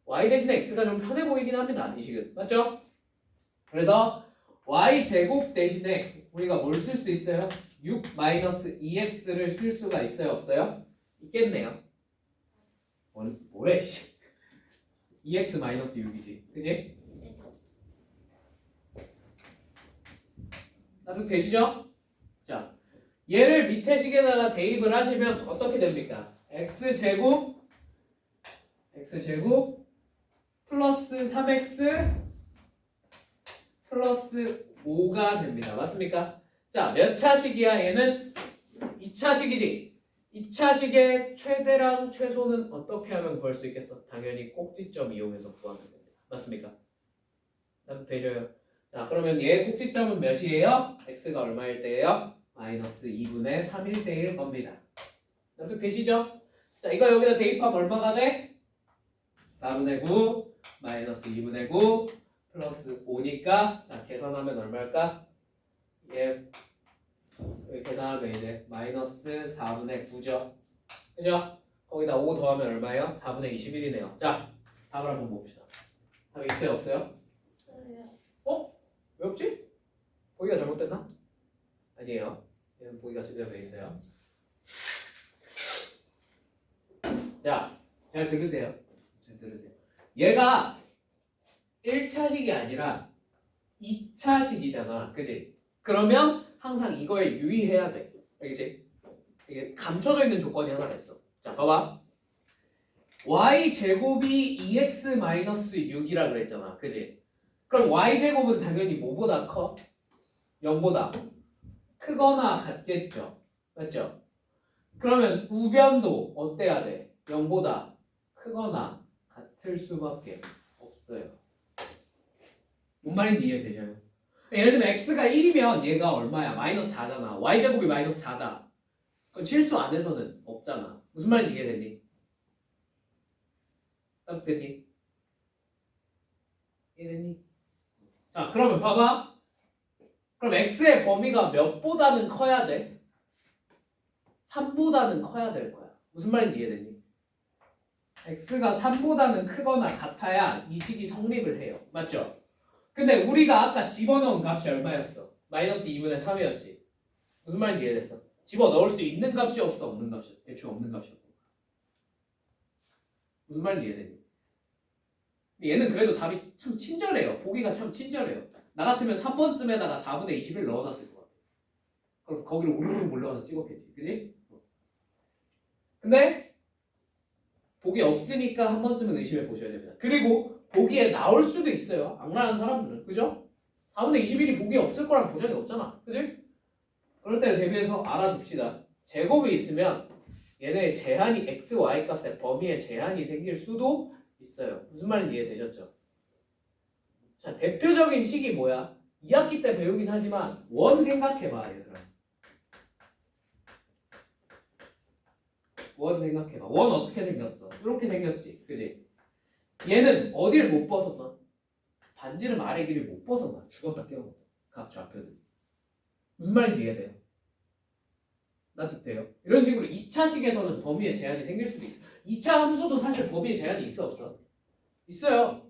y 대신에 x가 좀 편해 보이긴 합니다. 이 식은. 맞죠? 그래서 y제곱 대신에 우리가 뭘 쓸 수 있어요? 6-2x를 쓸 수가 있어요? 없어요? 있겠네요. 뭐래? 2x-6이지. 그지? 나도 되시죠? 자, 얘를 밑에 식에다가 대입을 하시면 어떻게 됩니까? x제곱 플러스 3x 플러스 5가 됩니다. 맞습니까? 자, 몇 차식이야? 얘는 2차식이지. 2차식의 최대랑 최소는 어떻게 하면 구할 수 있겠어? 당연히 꼭지점 이용해서 구하면 됩니다. 맞습니까? 나도 되셔요. 자, 그러면 얘 꼭지점은 몇이에요? x가 얼마일 때예요? 마이너스 2분의 3일 때일 겁니다. 나도 되시죠? 자, 이거 여기다 대입하면 얼마가 돼? 4분의 9 마이너스 2분의 9 플러스 5니까 자 계산하면 얼마일까? 얘 여기 계산하면 이제 마이너스 4분의 9죠. 그죠? 거기다 5 더하면 얼마예요? 4분의 21이네요. 자, 답을 한번 봅시다. 답 있어요? 없어요? 어? 왜 없지? 보기가 잘못됐나? 아니에요. 얘는 보기가 제대로 돼 있어요. 자, 잘 들으세요. 잘 들으세요. 얘가 1차식이 아니라 2차식이잖아. 그지? 그러면 항상 이거에 유의해야 돼. 알겠지? 이게 감춰져 있는 조건이 하나 있어. 자, 봐봐. y제곱이 2x-6이라 그랬잖아. 그지? 그럼 y제곱은 당연히 뭐보다 커? 0보다 크거나 같겠죠. 맞죠? 그러면 우변도 어때야 돼? 0보다 크거나 같을 수밖에 없어요. 뭔 말인지 이해되셔요? 예를 들면 x가 1이면 얘가 얼마야? 마이너스 4잖아. y제곱이 마이너스 4다. 그럼 실수 안에서는 없잖아. 무슨 말인지 이해되니? 딱 됐니? 이해되니? 자, 그러면 봐봐. 그럼 x의 범위가 몇보다는 커야 돼? 3보다는 커야 될 거야. 무슨 말인지 이해되니? x가 3보다는 크거나 같아야 이 식이 성립을 해요. 맞죠? 근데 우리가 아까 집어넣은 값이 얼마였어? 마이너스 2분의 3이었지. 무슨 말인지 이해됐어? 집어넣을 수 있는 값이 없어? 없는 값이? 애초에 없는 값이었고. 무슨 말인지 이해되니? 얘는 그래도 답이 참 친절해요. 보기가 참 친절해요. 나 같으면 3번쯤에다가 4분의 20을 넣어놨을 것 같아. 그럼 거기를 우르르 몰려가서 찍었겠지. 그지? 근데 보기 없으니까 한 번쯤은 의심해 보셔야 됩니다. 그리고 보기에 나올 수도 있어요. 악랄한 사람들은. 그죠? 4분의 21이 보기에 없을 거란 보장이 없잖아. 그지? 그럴 때 대비해서 알아둡시다. 제곱이 있으면 얘네의 제한이 x, y 값의 범위에 제한이 생길 수도 있어요. 무슨 말인지 이해되셨죠? 자, 대표적인 식이 뭐야? 2학기 때 배우긴 하지만 원 생각해봐, 얘들아. 원 생각해봐. 원 어떻게 생겼어? 이렇게 생겼지, 그지? 얘는 어딜 못 벗어나? 반지름 아래 길을 못 벗어나. 죽었다 깨어났다. 각 좌표들. 무슨 말인지 이해돼요? 나도 돼요. 이런 식으로 2차식에서는 범위에 제한이 생길 수도 있어. 2차 함수도 사실 범위에 제한이 있어 없어? 있어요.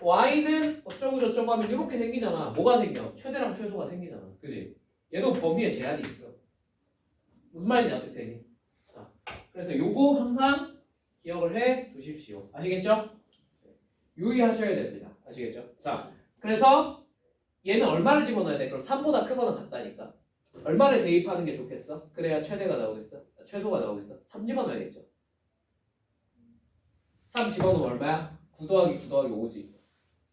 y는 어쩌고 저쩌고 하면 이렇게 생기잖아. 뭐가 생겨? 최대랑 최소가 생기잖아. 그지? 얘도 범위에 제한이 있어. 무슨 말인지 어떻게 되니? 자, 그래서 요거 항상 기억을 해 두십시오. 아시겠죠? 유의하셔야 됩니다. 아시겠죠? 자, 그래서 얘는 얼마를 집어넣어야 돼? 그럼 3보다 크거나 같다니까. 얼마를 대입하는 게 좋겠어? 그래야 최대가 나오겠어? 최소가 나오겠어? 3 집어넣어야겠죠? 3 집어넣으면 얼마야? 9 더하기 9 더하기 5지.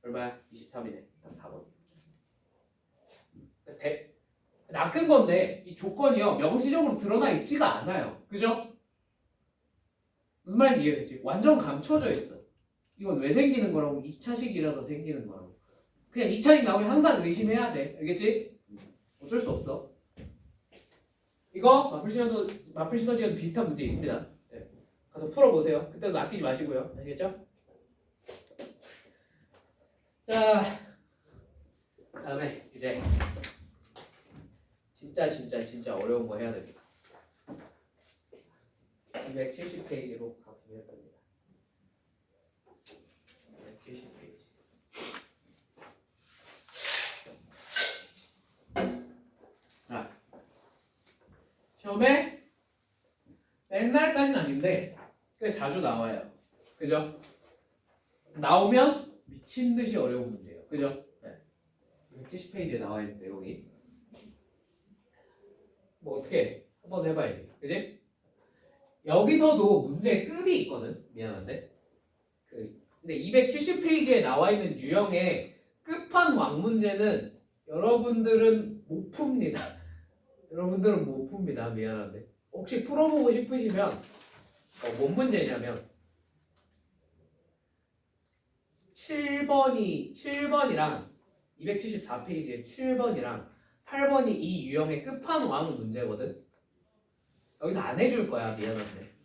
얼마야? 23이네. 딱 4번. 낚은 건데 이 조건이요 명시적으로 드러나 있지가 않아요. 그죠? 무슨 말인지 이해됐지? 완전 감춰져 있어. 이건 왜 생기는 거라고? 2차식이라서 생기는 거라고. 그냥 2차식 나오면 항상 의심해야 돼. 알겠지? 어쩔 수 없어. 이거 마플 시너지와도 비슷한 문제 있습니다. 네. 가서 풀어보세요. 그때도 아끼지 마시고요. 아시겠죠? 자, 다음에 이제 진짜 어려운 거 해야 됩니다. 270페이지로 가보면 됩니다. 270페이지. 자, 시험에 맨날까지는 아닌데 꽤 자주 나와요. 그죠? 나오면 미친 듯이 어려운 문제예요. 그죠? 네. 170페이지에 나와 있는 내용이 뭐 어떻게 한번 해봐야지. 그지? 여기서도 문제의 급이 있거든. 미안한데. 근데 270페이지에 나와 있는 유형의 끝판왕 문제는 여러분들은 못 풉니다. 여러분들은 못 풉니다. 미안한데. 혹시 풀어보고 싶으시면 뭔 문제냐면 7번이랑 274페이지에 7번이랑 8번이 이 유형의 끝판왕 문제거든. 여기서 안 해줄 거야. 미안한데.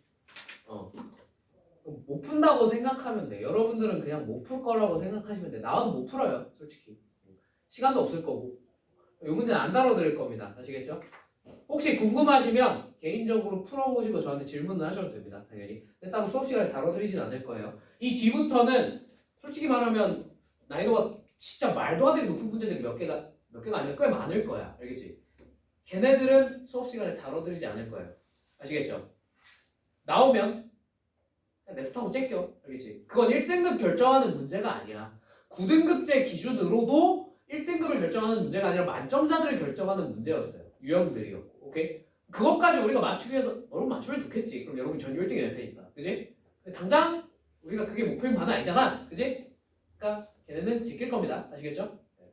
못 푼다고 생각하면 돼. 여러분들은 그냥 못 풀 거라고 생각하시면 돼. 나와도 못 풀어요. 솔직히. 시간도 없을 거고. 이 문제는 안 다뤄드릴 겁니다. 아시겠죠? 혹시 궁금하시면 개인적으로 풀어보시고 저한테 질문을 하셔도 됩니다. 당연히. 근데 따로 수업 시간에 다뤄드리진 않을 거예요. 이 뒤부터는 솔직히 말하면 난이도가 진짜 말도 안 되게 높은 문제들이 몇 개가 아니라 꽤 많을 거야. 알겠지? 걔네들은 수업 시간에 다뤄드리지 않을 거예요. 아시겠죠? 나오면 그냥 냅두고 째껴. 알겠지? 그건 1등급 결정하는 문제가 아니야. 9등급제 기준으로도 1등급을 결정하는 문제가 아니라 만점자들을 결정하는 문제였어요. 유형들이었고. 오케이? 그것까지 우리가 맞추기 위해서 여러분 맞추면 좋겠지. 그럼 여러분 전교 1등이 될 테니까. 그지? 근데 당장 우리가 그게 목표인 바는 아니잖아. 그지? 그러니까 걔네는 지킬 겁니다. 아시겠죠? 네.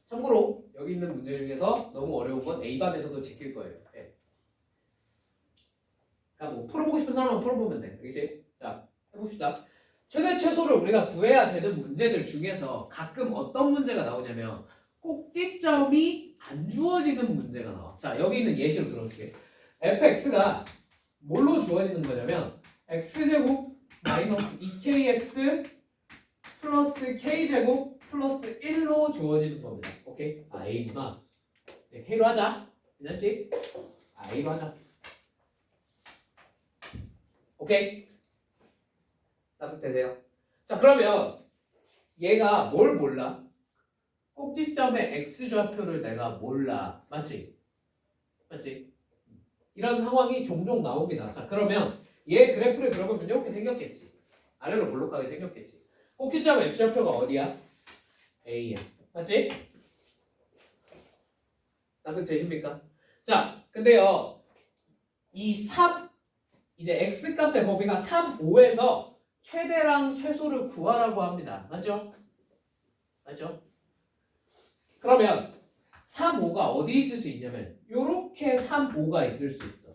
참고로 여기 있는 문제 중에서 너무 어려운 건 A반에서도 지킬 거예요. 네. 그러니까 뭐 풀어보고 싶은 사람만 풀어보면 돼. 알겠지? 자, 해봅시다. 최대 최소를 우리가 구해야 되는 문제들 중에서 가끔 어떤 문제가 나오냐면 꼭지점이 안 주어지는 문제가 나와. 자, 여기 있는 예시로 들어볼게. fx가 뭘로 주어지는 거냐면 x제곱 마이너스 2kx 플러스 k제곱 플러스 1로 주어지는 겁니다. 오케이? 아, a구나. 네, k로 하자. 괜찮지? 아, a로 하자. 오케이? 따뜻해세요? 자, 그러면 얘가 뭘 몰라? 꼭지점의 x좌표를 내가 몰라. 맞지? 맞지? 이런 상황이 종종 나옵니다. 자, 그러면 얘 그래프를 그려보면 이렇게 생겼겠지. 아래로 볼록하게 생겼겠지. 꼭지점 x좌표가 어디야? A야. 맞지? 따뜻되십니까? 자, 근데요. 이 3, 이제 x값의 범위가 3, 5에서 최대랑 최소를 구하라고 합니다. 맞죠? 맞죠? 그러면 3, 5가 어디 있을 수 있냐면 요렇게 3, 5가 있을 수 있어.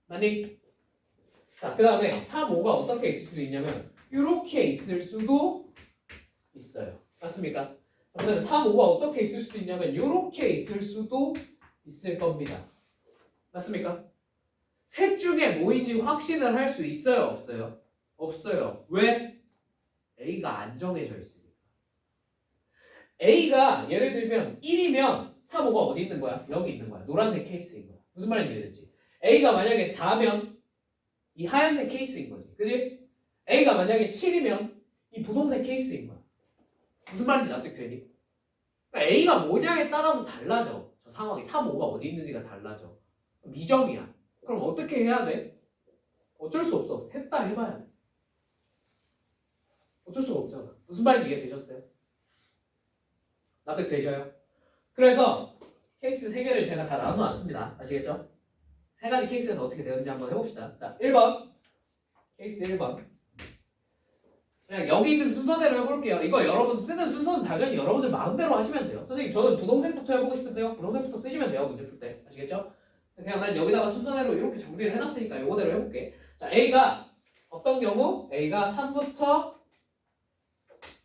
맞니? 자, 그 다음에 3, 5가 어떻게 있을 수도 있냐면 요렇게 있을 수도 있어요. 맞습니까? 그 다음에 3, 5가 어떻게 있을 수도 있냐면 요렇게 있을 수도 있을 겁니다. 맞습니까? 셋 중에 뭐인지 확신을 할 수 있어요? 없어요? 없어요. 왜? A가 안 정해져 있으니까. A가 예를 들면 1이면 3, 5가 어디 있는 거야? 여기 있는 거야. 노란색 케이스인 거야. 무슨 말인지 이해됐지? A가 만약에 4면 이 하얀색 케이스인 거지. 그지? A가 만약에 7이면 이 분홍색 케이스인 거야. 무슨 말인지 납득되니? 그러니까 A가 뭐냐에 따라서 달라져. 저 상황이 3, 5가 어디 있는지가 달라져. 미정이야. 그럼 어떻게 해야 돼? 어쩔 수 없어. 셋 다 해봐야 돼. 어쩔 수가 없잖아. 무슨 말인지 이해되셨어요? 납득 되셔요? 그래서 케이스 3개를 제가 다 나눠놨습니다. 아시겠죠? 3가지 케이스에서 어떻게 되는지 한번 해봅시다. 자, 1번. 케이스 1번. 그냥 여기 있는 순서대로 해볼게요. 이거 여러분 쓰는 순서는 당연히 여러분들 마음대로 하시면 돼요. 선생님 저는 부동생부터 해보고 싶은데요. 부동생부터 쓰시면 돼요. 문제 풀 때. 아시겠죠? 그냥 난 여기다가 순서대로 이렇게 정리를 해놨으니까 이거대로 해볼게. 자, A가 어떤 경우? A가 3부터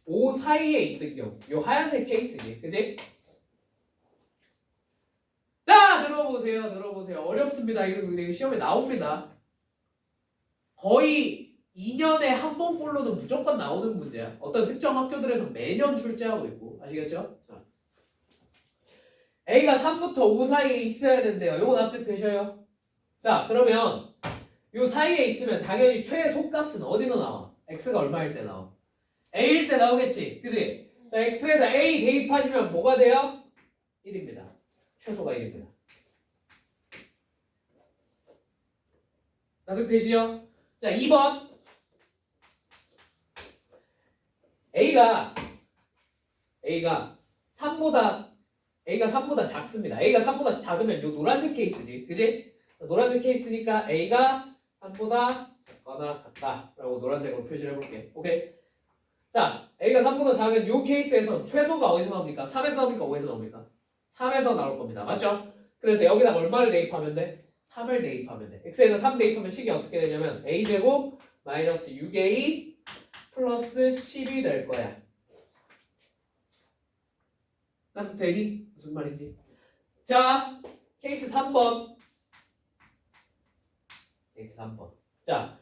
5 사이에 있던 경우. 요 하얀색 케이스지. 그지? 자, 들어보세요. 들어보세요. 어렵습니다. 이거 시험에 나옵니다. 거의 2년에 한 번꼴로는 무조건 나오는 문제야. 어떤 특정 학교들에서 매년 출제하고 있고. 아시겠죠? 자. A가 3부터 5 사이에 있어야 된대요. 요거 납득되셔요? 자, 그러면 요 사이에 있으면 당연히 최소값은 어디서 나와? X가 얼마일 때 나와? A일 때 나오겠지. 그지? 자, X에다 A 대입하시면 뭐가 돼요? 1입니다. 최소가 1입니다. 납득되시죠? 자, 2번. A가 3보다 작습니다. A가 3보다 작으면 요 노란색 케이스지. 그지? 노란색 케이스니까 A가 3보다 작거나 같다라고 노란색으로 표시를 해볼게. 오케이? 자, A가 3보다 작은 요 케이스에서 최소가 어디서 나옵니까? 3에서 나옵니까? 5에서 나옵니까? 3에서 나올 겁니다. 맞죠? 그래서 여기다 얼마를 대입하면 돼? 3을 대입하면 돼. X에다 3 대입하면 식이 어떻게 되냐면 A제곱 마이너스 6A 플러스 10이 될 거야. 나도 되니? 무슨 말이지? 자, 케이스 3번. 케이스 3번. 자,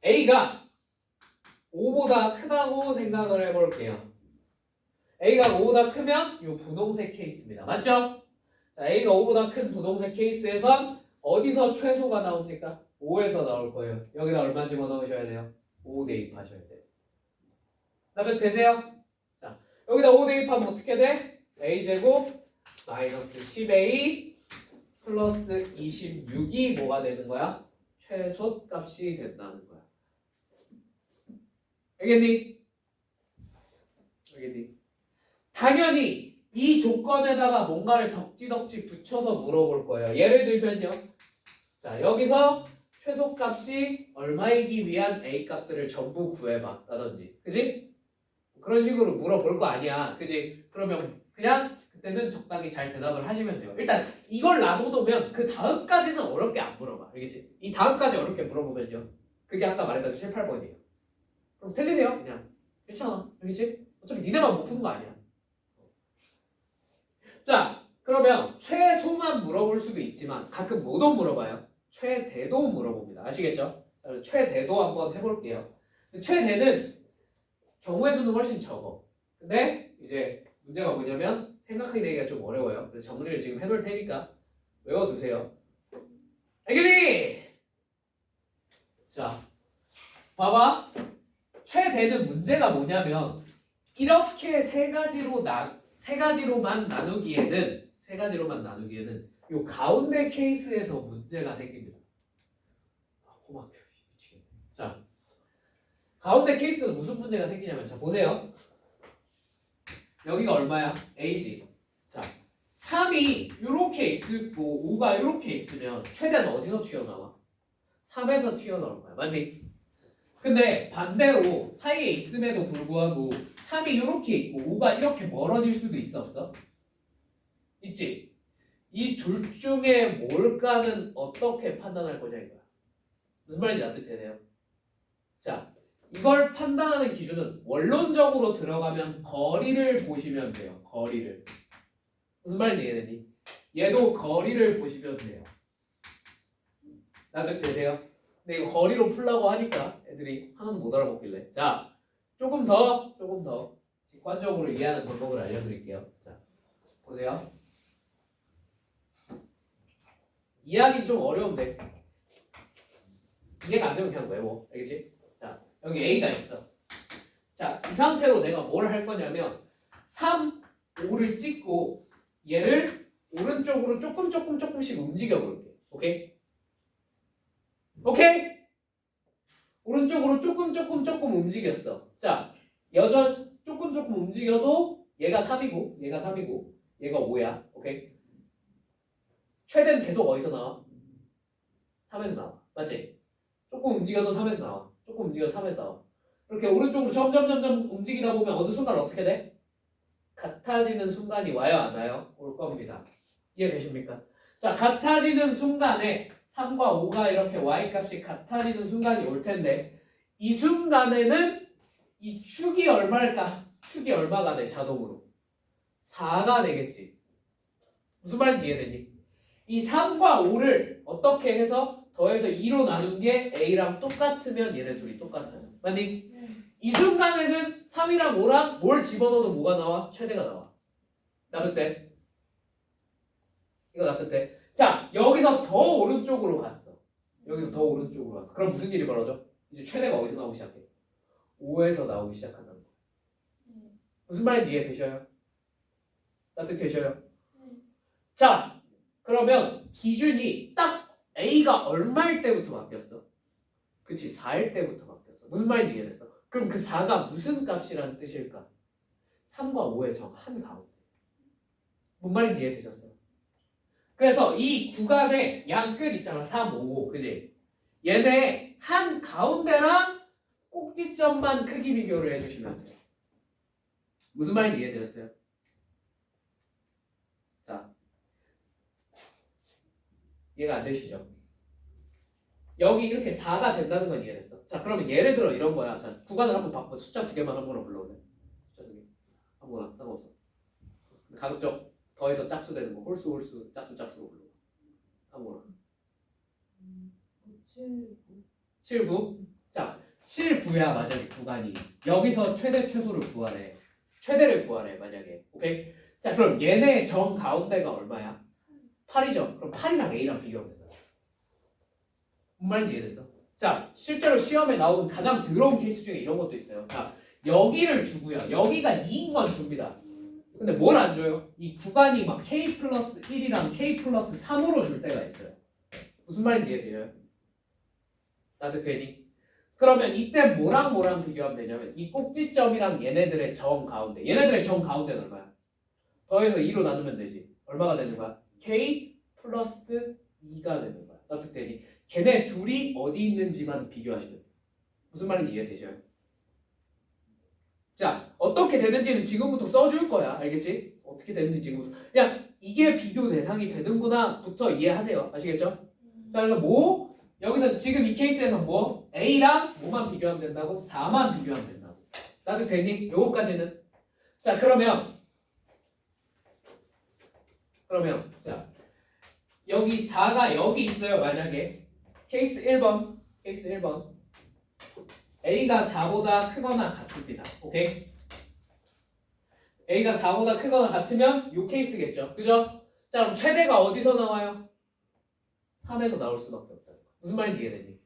A가 5보다 크다고 생각을 해볼게요. A가 5보다 크면 요 분홍색 케이스입니다. 맞죠? 자, A가 5보다 큰 분홍색 케이스에선 어디서 최소가 나옵니까? 5에서 나올 거예요. 여기다 얼마 집어넣으셔야 돼요? 5 대입하셔야 돼요. 납득 되세요? 자, 여기다 5 대입하면 어떻게 돼? A제곱 마이너스 10A 플러스 26이 뭐가 되는 거야? 최소값이 된다는 거야. 알겠니? 알겠니? 당연히 이 조건에다가 뭔가를 덕지덕지 붙여서 물어볼 거예요. 예를 들면요. 자, 여기서 최소값이 얼마이기 위한 A값들을 전부 구해봐. 라든지. 그지? 그런 식으로 물어볼 거 아니야. 그지? 그러면 그냥 그때는 적당히 잘 대답을 하시면 돼요. 일단 이걸 놔둬두면 그 다음까지는 어렵게 안 물어봐. 알겠지? 이 다음까지 어렵게 물어보면요. 그게 아까 말했던 7, 8번이에요. 그럼 틀리세요. 그냥. 괜찮아. 알겠지? 어차피 니네만 못 푸는 거 아니야. 자, 그러면 최소만 물어볼 수도 있지만 가끔 뭐도 물어봐요. 최대도 물어봅니다. 아시겠죠? 자, 그래서 최대도 한번 해볼게요. 최대는 경우의 수는 훨씬 적어. 근데 이제 문제가 뭐냐면 생각하기가 좀 어려워요. 그래서 정리를 지금 해놓을 테니까 외워두세요. 알겠니? 자, 봐봐. 최대는 문제가 뭐냐면 이렇게 세 가지로만 나누기에는 요 가운데 케이스에서 문제가 생깁니다. 고막혀 미치겠네. 자, 가운데 케이스는 무슨 문제가 생기냐면 자 보세요. 여기가 얼마야? A지. 자, 3이 이렇게 있고 5가 이렇게 있으면 최대는 어디서 튀어나와? 3에서 튀어나올 거야. 맞니? 근데 반대로 사이에 있음에도 불구하고 3이 이렇게 있고 5가 이렇게 멀어질 수도 있어 없어? 있지? 이 둘 중에 뭘까는 어떻게 판단할 거냐 이거야. 무슨 말인지 납득되세요? 자, 이걸 판단하는 기준은 원론적으로 들어가면 거리를 보시면 돼요. 거리를. 무슨 말인지 이해되니? 얘도 거리를 보시면 돼요. 납득되세요? 근데 이거 거리로 풀라고 하니까 애들이 하나도 못 알아먹길래. 자, 조금 더 직관적으로 이해하는 방법을 알려드릴게요. 자, 보세요. 이해하기 좀 어려운데 이해가 안 되면 그냥 외워. 알겠지? 자, 여기 A가 있어. 자, 이 상태로 내가 뭘 할 거냐면 3, 5를 찍고 얘를 오른쪽으로 조금씩 움직여 볼게. 오케이? 오케이? 오른쪽으로 조금 움직였어. 자, 여전 조금 움직여도 얘가 3이고 얘가 3이고 얘가 5야. 오케이? 최대는 계속 어디서 나와? 3에서 나와. 맞지? 조금 움직여도 3에서 나와. 조금 움직여도 3에서 나와. 이렇게 오른쪽으로 점점 움직이다 보면 어느 순간 어떻게 돼? 같아지는 순간이 와요, 안 와요? 올 겁니다. 이해되십니까? 자, 같아지는 순간에 3과 5가 이렇게 y값이 같아지는 순간이 올 텐데 이 순간에는 이 축이 얼마일까? 축이 얼마가 돼, 자동으로? 4가 되겠지. 무슨 말인지 이해되니? 이 3과 5를 어떻게 해서 더해서 2로 나눈 게 A랑 똑같으면 얘네 둘이 똑같아요. 맞니? 이 순간에는 3이랑 5랑 뭘 집어넣어도 뭐가 나와? 최대가 나와. 납득돼? 이거 납득돼? 자, 여기서 더 오른쪽으로 갔어. 여기서 더 오른쪽으로 갔어. 그럼 무슨 일이 벌어져? 이제 최대가 어디서 나오기 시작해? 5에서 나오기 시작한다는 거. 무슨 말인지 이해되셔요? 납득되셔요? 자, 그러면 기준이 딱 A가 얼마일 때부터 바뀌었어? 그치, 4일 때부터 바뀌었어. 무슨 말인지 이해됐어? 그럼 그 4가 무슨 값이라는 뜻일까? 3과 5의 정 한가운데. 뭔 말인지 이해되셨어요? 그래서 이 구간의 양끝 있잖아. 3, 5, 그지? 얘네 한가운데랑 꼭지점만 크기 비교를 해주시면 돼요. 무슨 말인지 이해되셨어요? 자, 이해가 안 되시죠? 여기 이렇게 4가 된다는 건 이해됐어. 자, 그러면 예를 들어 이런 거야. 자, 구간을 한번 바꿔. 숫자 2개만 아무거나 불러오래. 숫자 2개. 아무거나 상관없어. 가급적 더해서 짝수 되는 거. 홀수 짝수로 불러. 아무거나. 7, 9. 자, 7, 9야 만약에 구간이. 여기서 최대 최소를 구하래. 최대를 구하래 만약에. 오케이? 자, 그럼 얘네 정 가운데가 얼마야? 8이죠. 그럼 8이랑 A랑 비교하면 된다. 뭔 말인지 이해됐어? 자, 실제로 시험에 나오는 가장 더러운 케이스 중에 이런 것도 있어요. 자, 여기를 주고요. 여기가 2인 건 줍니다. 근데 뭘 안 줘요? 이 구간이 막 K 플러스 1이랑 K 플러스 3으로 줄 때가 있어요. 무슨 말인지 이해돼요? 납득되니? 그러면 이때 뭐랑 비교하면 되냐면 이 꼭지점이랑 얘네들의 정 가운데. 얘네들의 정 가운데는 얼마야? 더해서 2로 나누면 되지. 얼마가 되는 거야? K 플러스 2가 되는 거야. 납득되니? 걔네 둘이 어디 있는지만 비교하시면 돼요. 무슨 말인지 이해되셔요? 자, 어떻게 되는지는 지금부터 써줄 거야. 알겠지? 어떻게 되는지 지금부터. 그냥 이게 비교 대상이 되는구나 부터 이해하세요. 아시겠죠? 자, 그래서 뭐? 여기서 지금 이 케이스에서 뭐? A랑 뭐만 비교하면 된다고? 4만 비교하면 된다고. 납득되니? 요거까지는. 자, 그러면 자, 여기 4가 여기 있어요. 만약에 케이스 1번 A가 4보다 크거나 같습니다. 오케이? A가 4보다 크거나 같으면 요 케이스겠죠. 그죠? 자, 그럼 최대가 어디서 나와요? 3에서 나올 수밖에 없다. 무슨 말인지 이해되니?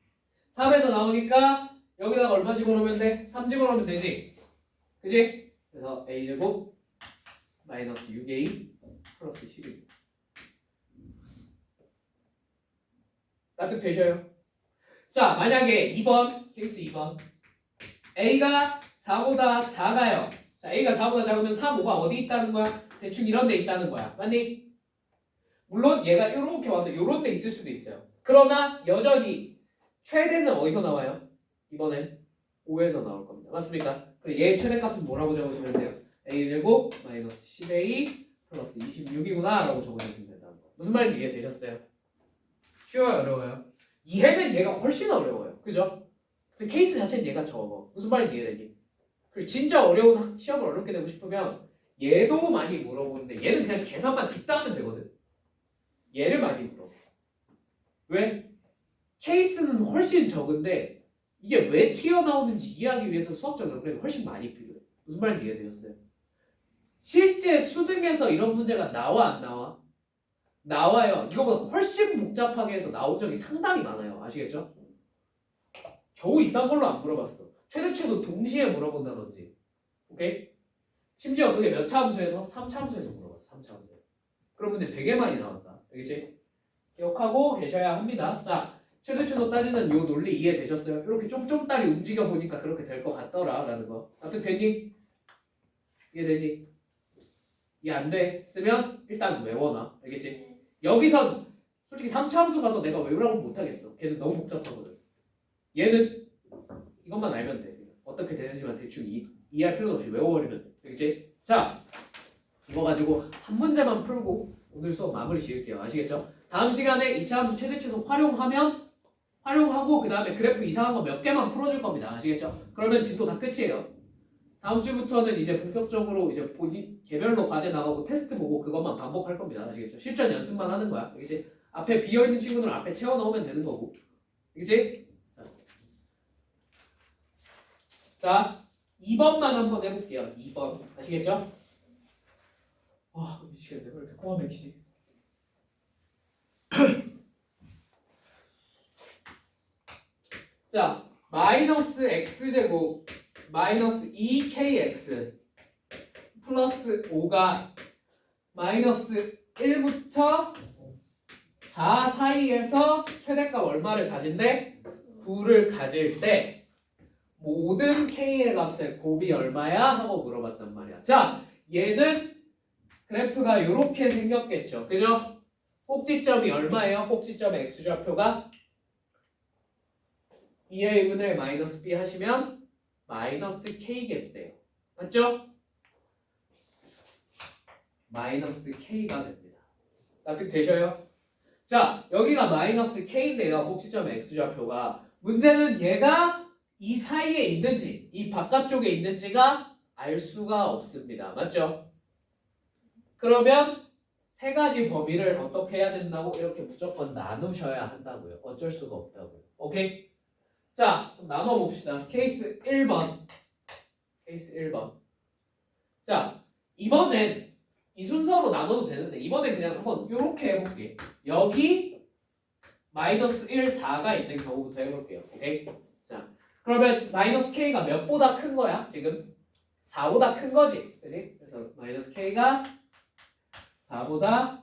3에서 나오니까 여기다가 얼마 집어넣으면 돼? 3 집어넣으면 되지. 그지? 그래서 A제곱 마이너스 6A 플러스 11. 납득되셔요? 자, 만약에 2번 케이스 2번 A가 4보다 작아요. 자, A가 4보다 작으면 4, 5가 어디 있다는 거야? 대충 이런 데 있다는 거야. 맞니? 물론 얘가 이렇게 와서 이런 데 있을 수도 있어요. 그러나 여전히 최대는 어디서 나와요? 이번엔 5에서 나올 겁니다. 맞습니까? 그리고 얘 최대값은 뭐라고 적으시면 돼요? A제곱 마이너스 10A 플러스 26이구나 라고 적어주시면 된다는 거. 무슨 말인지 이해되셨어요? 쉬워요? 어려워요? 이해는 얘가 훨씬 어려워요. 그죠? 근데 케이스 자체는 얘가 적어. 무슨 말인지 이해되니? 그리고 진짜 어려운 시험을 어렵게 내고 싶으면 얘도 많이 물어보는데 얘는 그냥 계산만 뒷담면 되거든. 얘를 많이 물어. 왜? 케이스는 훨씬 적은데 이게 왜 튀어나오는지 이해하기 위해서 수학적 능력이 훨씬 많이 필요해. 무슨 말인지 이해되셨어요? 실제 수능에서 이런 문제가 나와 안 나와? 나와요. 이거보다 훨씬 복잡하게 해서 나온 적이 상당히 많아요. 아시겠죠? 겨우 이딴 걸로 안 물어봤어. 최대치도 동시에 물어본다든지. 오케이? 심지어 그게 몇 차 함수에서? 3차 함수에서 물어봤어. 3차 함수에서. 그런 문제 되게 많이 나왔다. 알겠지? 기억하고 계셔야 합니다. 자, 최대 최소 따지는 요 논리 이해되셨어요? 이렇게 쫌쫌따리 움직여 보니까 그렇게 될 것 같더라라는 거. 아무튼 되니? 이해되니? 이해 안 돼? 쓰면 일단 외워놔. 알겠지? 여기선 솔직히 3차 함수 가서 내가 외우라고 못하겠어. 걔는 너무 복잡하거든. 얘는 이것만 알면 돼. 어떻게 되는지만 대충 이해할 필요도 없이 외워버리면 돼. 알겠지? 자, 이거 가지고 한 문제만 풀고 오늘 수업 마무리 지을게요. 아시겠죠? 다음 시간에 2차 함수 최대 최소 활용하고 그 다음에 그래프 이상한 거 몇 개만 풀어줄 겁니다. 아시겠죠? 그러면 진도 다 끝이에요. 다음 주부터는 이제 본격적으로 이제 본인 개별로 과제 나가고 테스트 보고 그것만 반복할 겁니다. 아시겠죠? 실전 연습만 하는 거야. 알겠지? 앞에 비어있는 친구들은 앞에 채워 넣으면 되는 거고. 알겠지? 자, 2번만 한번 해볼게요. 2번. 아시겠죠? 와, 미치겠네. 왜 이렇게 코가 막히지? 자, 마이너스 x제곱 마이너스 2kx 플러스 5가 마이너스 1부터 4 사이에서 최대값 얼마를 가진대? 9를 가질 때 모든 k의 값의 곱이 얼마야? 하고 물어봤단 말이야. 자, 얘는 그래프가 이렇게 생겼겠죠. 그죠? 꼭지점이 얼마예요? 꼭지점의 x좌표가 2a 분의 마이너스 b 하시면 마이너스 k겠대요. 맞죠? 마이너스 k가 됩니다. 납득되셔요? 자, 여기가 마이너스 k인데요. 꼭지점의 x좌표가. 문제는 얘가 이 사이에 있는지 이 바깥쪽에 있는지가 알 수가 없습니다. 맞죠? 그러면 세 가지 범위를 어떻게 해야 된다고? 이렇게 무조건 나누셔야 한다고요. 어쩔 수가 없다고요. 오케이? 자, 그럼 나눠봅시다. 케이스 1번. 케이스 1번. 자, 이번엔 이 순서로 나눠도 되는데 이번엔 그냥 한번 이렇게 해볼게. 여기 마이너스 1, 4가 있는 경우부터 해볼게요. 오케이? 자, 그러면 마이너스 k가 몇보다 큰 거야? 지금 4보다 큰 거지. 그지? 그래서 마이너스 k가 4보다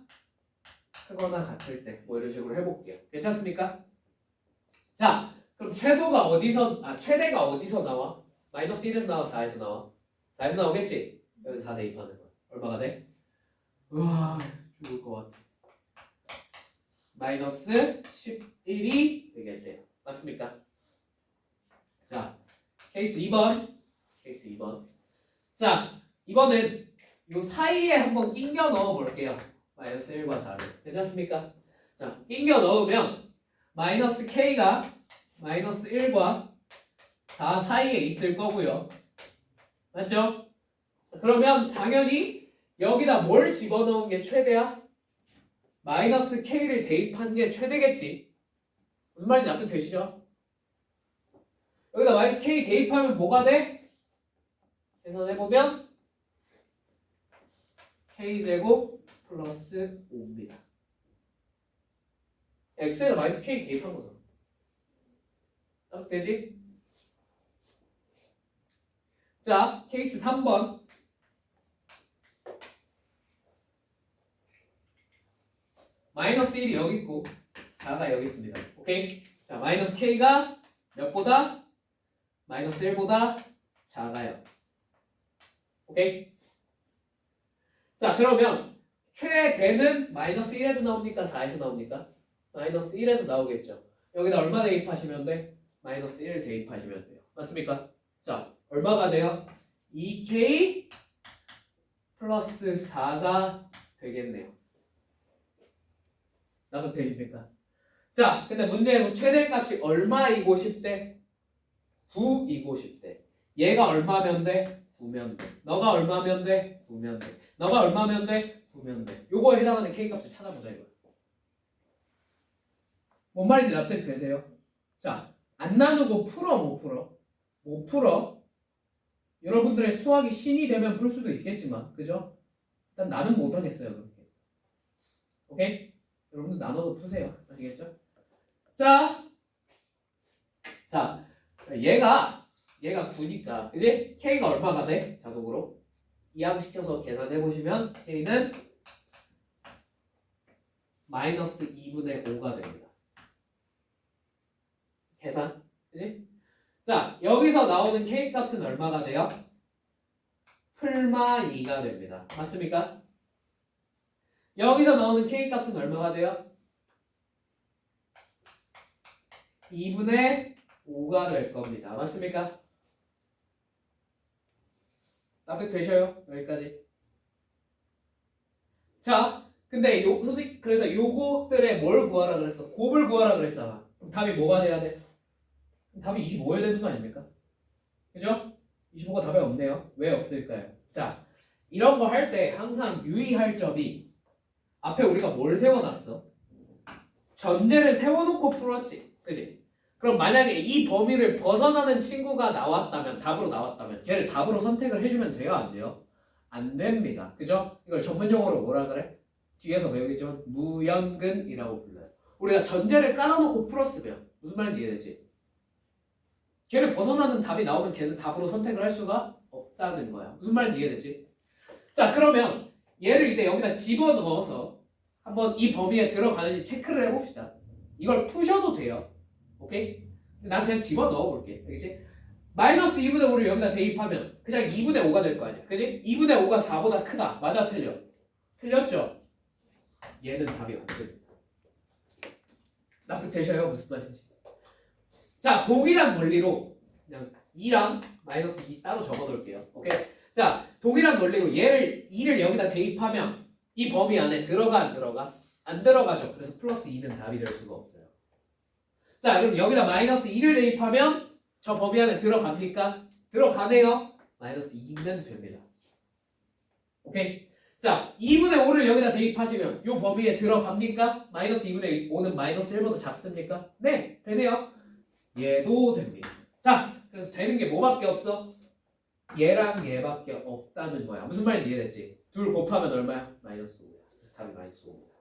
크거나 같을 때 뭐 이런 식으로 해볼게요. 괜찮습니까? 자, 그럼 최대가 어디서 나와? 마이너스 1에서 나와? 4에서 나와? 4에서 나오겠지? 여기서 4 대입하는 거야. 얼마가 돼? 우와, 죽을 것 같아. 마이너스 11이 되겠대요. 맞습니까? 자, 케이스 2번. 케이스 2번. 자, 이번엔 요 사이에 한번 끼겨 넣어 볼게요. 마이너스 1과 4를. 괜찮습니까? 자, 끼겨 넣으면 마이너스 k가 마이너스 1과 4 사이에 있을 거고요. 맞죠? 자, 그러면 당연히 여기다 뭘 집어넣은 게 최대야? 마이너스 k를 대입한 게 최대겠지. 무슨 말인지 납득되시죠? 여기다 마이너스 k 대입하면 뭐가 돼? 계산해보면 k제곱 플러스 5입니다. x에다 마이너스 k 대입한 거잖아. 납득되지? 자, 케이스 3번. 마이너스 1이 여기 있고 4가 여기 있습니다. 오케이? 자, 마이너스 k가 몇보다? 마이너스 1보다 작아요. 오케이? 자, 그러면 최대는 마이너스 1에서 나옵니까? 4에서 나옵니까? 마이너스 1에서 나오겠죠. 여기다 얼마 대입하시면 돼? 마이너스 1 대입하시면 돼요. 맞습니까? 자, 얼마가 돼요? 2k 플러스 4가 되겠네요. 나도 되십니까? 자, 근데 문제에서 최대값이 얼마이고 싶대? 9이고 싶대. 얘가 얼마면 돼? 9면 돼. 너가 얼마면 돼? 9면 돼. 너가 얼마면 돼? 9면 돼. 요거에 해당하는 k값을 찾아보자 이거야. 뭔 말인지 납득되세요? 자, 안 나누고 풀어 못 풀어? 못 풀어? 여러분들의 수학이 신이 되면 풀 수도 있겠지만, 그죠? 일단 나는 못 하겠어요 그렇게. 오케이? 여러분들 나눠서 푸세요. 아시겠죠? 자, 얘가 9니까, 그지? k가 얼마가 돼? 자동으로 이항시켜서 계산해 보시면 k는 마이너스 2분의 5가 됩니다. 계산. 그지? 자, 여기서 나오는 k 값은 얼마가 돼요? 풀마 2가 됩니다. 맞습니까? 여기서 나오는 k 값은 얼마가 돼요? 2분의 5가 될 겁니다. 맞습니까? 납득되셔요? 여기까지. 자, 근데 그래서 요것들의 뭘 구하라 그랬어? 곱을 구하라 그랬잖아. 그럼 답이 뭐가 돼야 돼? 답이 25여야 되는 거 아닙니까? 그죠? 25가 답에 없네요. 왜 없을까요? 자, 이런 거 할 때 항상 유의할 점이 앞에 우리가 뭘 세워놨어? 전제를 세워놓고 풀었지. 그지? 그럼 만약에 이 범위를 벗어나는 친구가 나왔다면, 답으로 나왔다면 걔를 답으로 선택을 해주면 돼요? 안 돼요? 안 됩니다. 그죠? 이걸 전문용어로 뭐라 그래? 뒤에서 배우겠지만 무연근이라고 불러요. 우리가 전제를 깔아놓고 풀었으면 무슨 말인지 이해되지? 걔를 벗어나는 답이 나오면 걔는 답으로 선택을 할 수가 없다는 거야. 무슨 말인지 이해되지? 자, 그러면 얘를 이제 여기다 집어넣어서 한번 이 범위에 들어가는지 체크를 해봅시다. 이걸 푸셔도 돼요. 오케이? 난 그냥 집어넣어 볼게. 알겠지? 마이너스 2분의 5를 여기다 대입하면 그냥 2분의 5가 될 거 아니야. 그지? 2분의 5가 4보다 크다. 맞아, 틀려? 틀렸죠? 얘는 답이 안 됩니다. 납득되셔요? 무슨 말인지. 자, 동일한 원리로 그냥 2랑 마이너스 2 따로 적어둘게요. 오케이? 자, 동일한 원리로 얘를 2를 여기다 대입하면 이 범위 안에 들어가 안 들어가? 안 들어가죠. 그래서 플러스 2는 답이 될 수가 없어요. 자, 그럼 여기다 마이너스 2를 대입하면 저 범위 안에 들어갑니까? 들어가네요. 마이너스 2는 됩니다. 오케이? 자, 2분의 5를 여기다 대입하시면 이 범위에 들어갑니까? 마이너스 2분의 5는 마이너스 1보다 작습니까? 네, 되네요. 얘도 됩니다. 자, 그래서 되는 게 뭐밖에 없어? 얘랑 얘밖에 없다는 거야. 무슨 말인지 이해됐지? 둘 곱하면 얼마야? 마이너스 5야. 그래서 답이 마이너스 5입니다.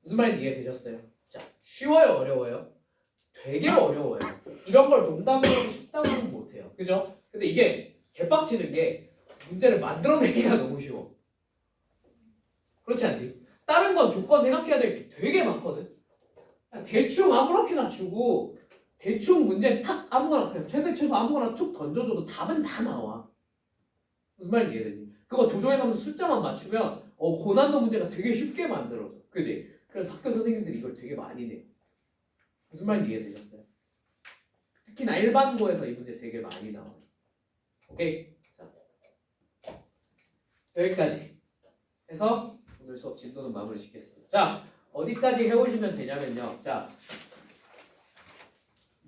무슨 말인지 이해되셨어요? 자, 쉬워요? 어려워요? 되게 어려워요. 이런 걸 농담으로 쉽다고는 못해요. 그죠? 근데 이게 개빡치는 게 문제를 만들어내기가 너무 쉬워. 그렇지 않니? 다른 건 조건 생각해야 될 게 되게 많거든. 대충 아무렇게나 주고 대충 문제 탁 아무거나 그냥 최대 최소 아무거나 툭 던져줘도 답은 다 나와. 무슨 말인지 이해되니? 그거 조조해가면서 숫자만 맞추면 고난도 문제가 되게 쉽게 만들어져. 그지? 그래서 학교 선생님들이 이걸 되게 많이 내. 무슨 말인지 이해되셨어요? 특히나 일반고에서 이 문제 되게 많이 나와요. 오케이? 자, 여기까지 해서 오늘 수업 진도는 마무리 짓겠습니다. 자, 어디까지 해오시면 되냐면요. 자,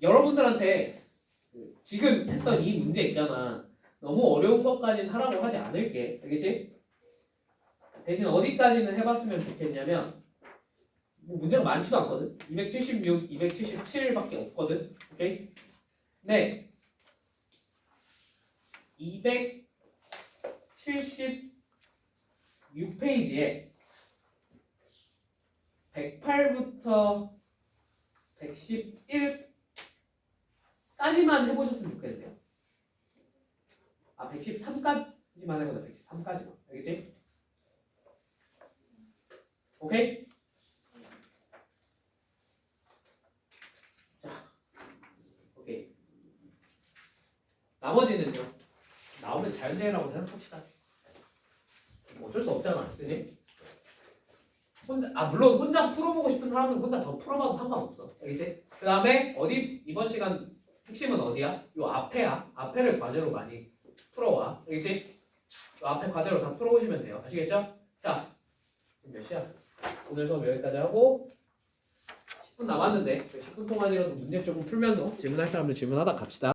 여러분들한테 지금 했던 이 문제 있잖아. 너무 어려운 것까지는 하라고 하지 않을게. 알겠지? 대신 어디까지는 해봤으면 좋겠냐면 뭐 문제가 많지도 않거든. 276, 277밖에 없거든. 오케이? 네. 276페이지에 108부터 111까지만 해보셨으면 좋겠네요. 아, 113까지만 해보자. 113까지만. 알겠지? 오케이? 자, 오케이. 나머지는요. 나오면 자연재해라고 생각합시다. 어쩔 수 없잖아. 그지? 물론 혼자 풀어보고 싶은 사람은 혼자 더 풀어봐도 상관없어. 알겠지? 그 다음에 어디 이번 시간 핵심은 어디야? 요 앞에야. 앞에를 과제로 많이 풀어와. 알겠지? 요 앞에 과제로 다 풀어오시면 돼요. 아시겠죠? 자, 지금 몇 시야? 오늘 수업 여기까지 하고 10분 남았는데 10분 동안이라도 문제 조금 풀면서 질문할 사람들 질문하다 갑시다.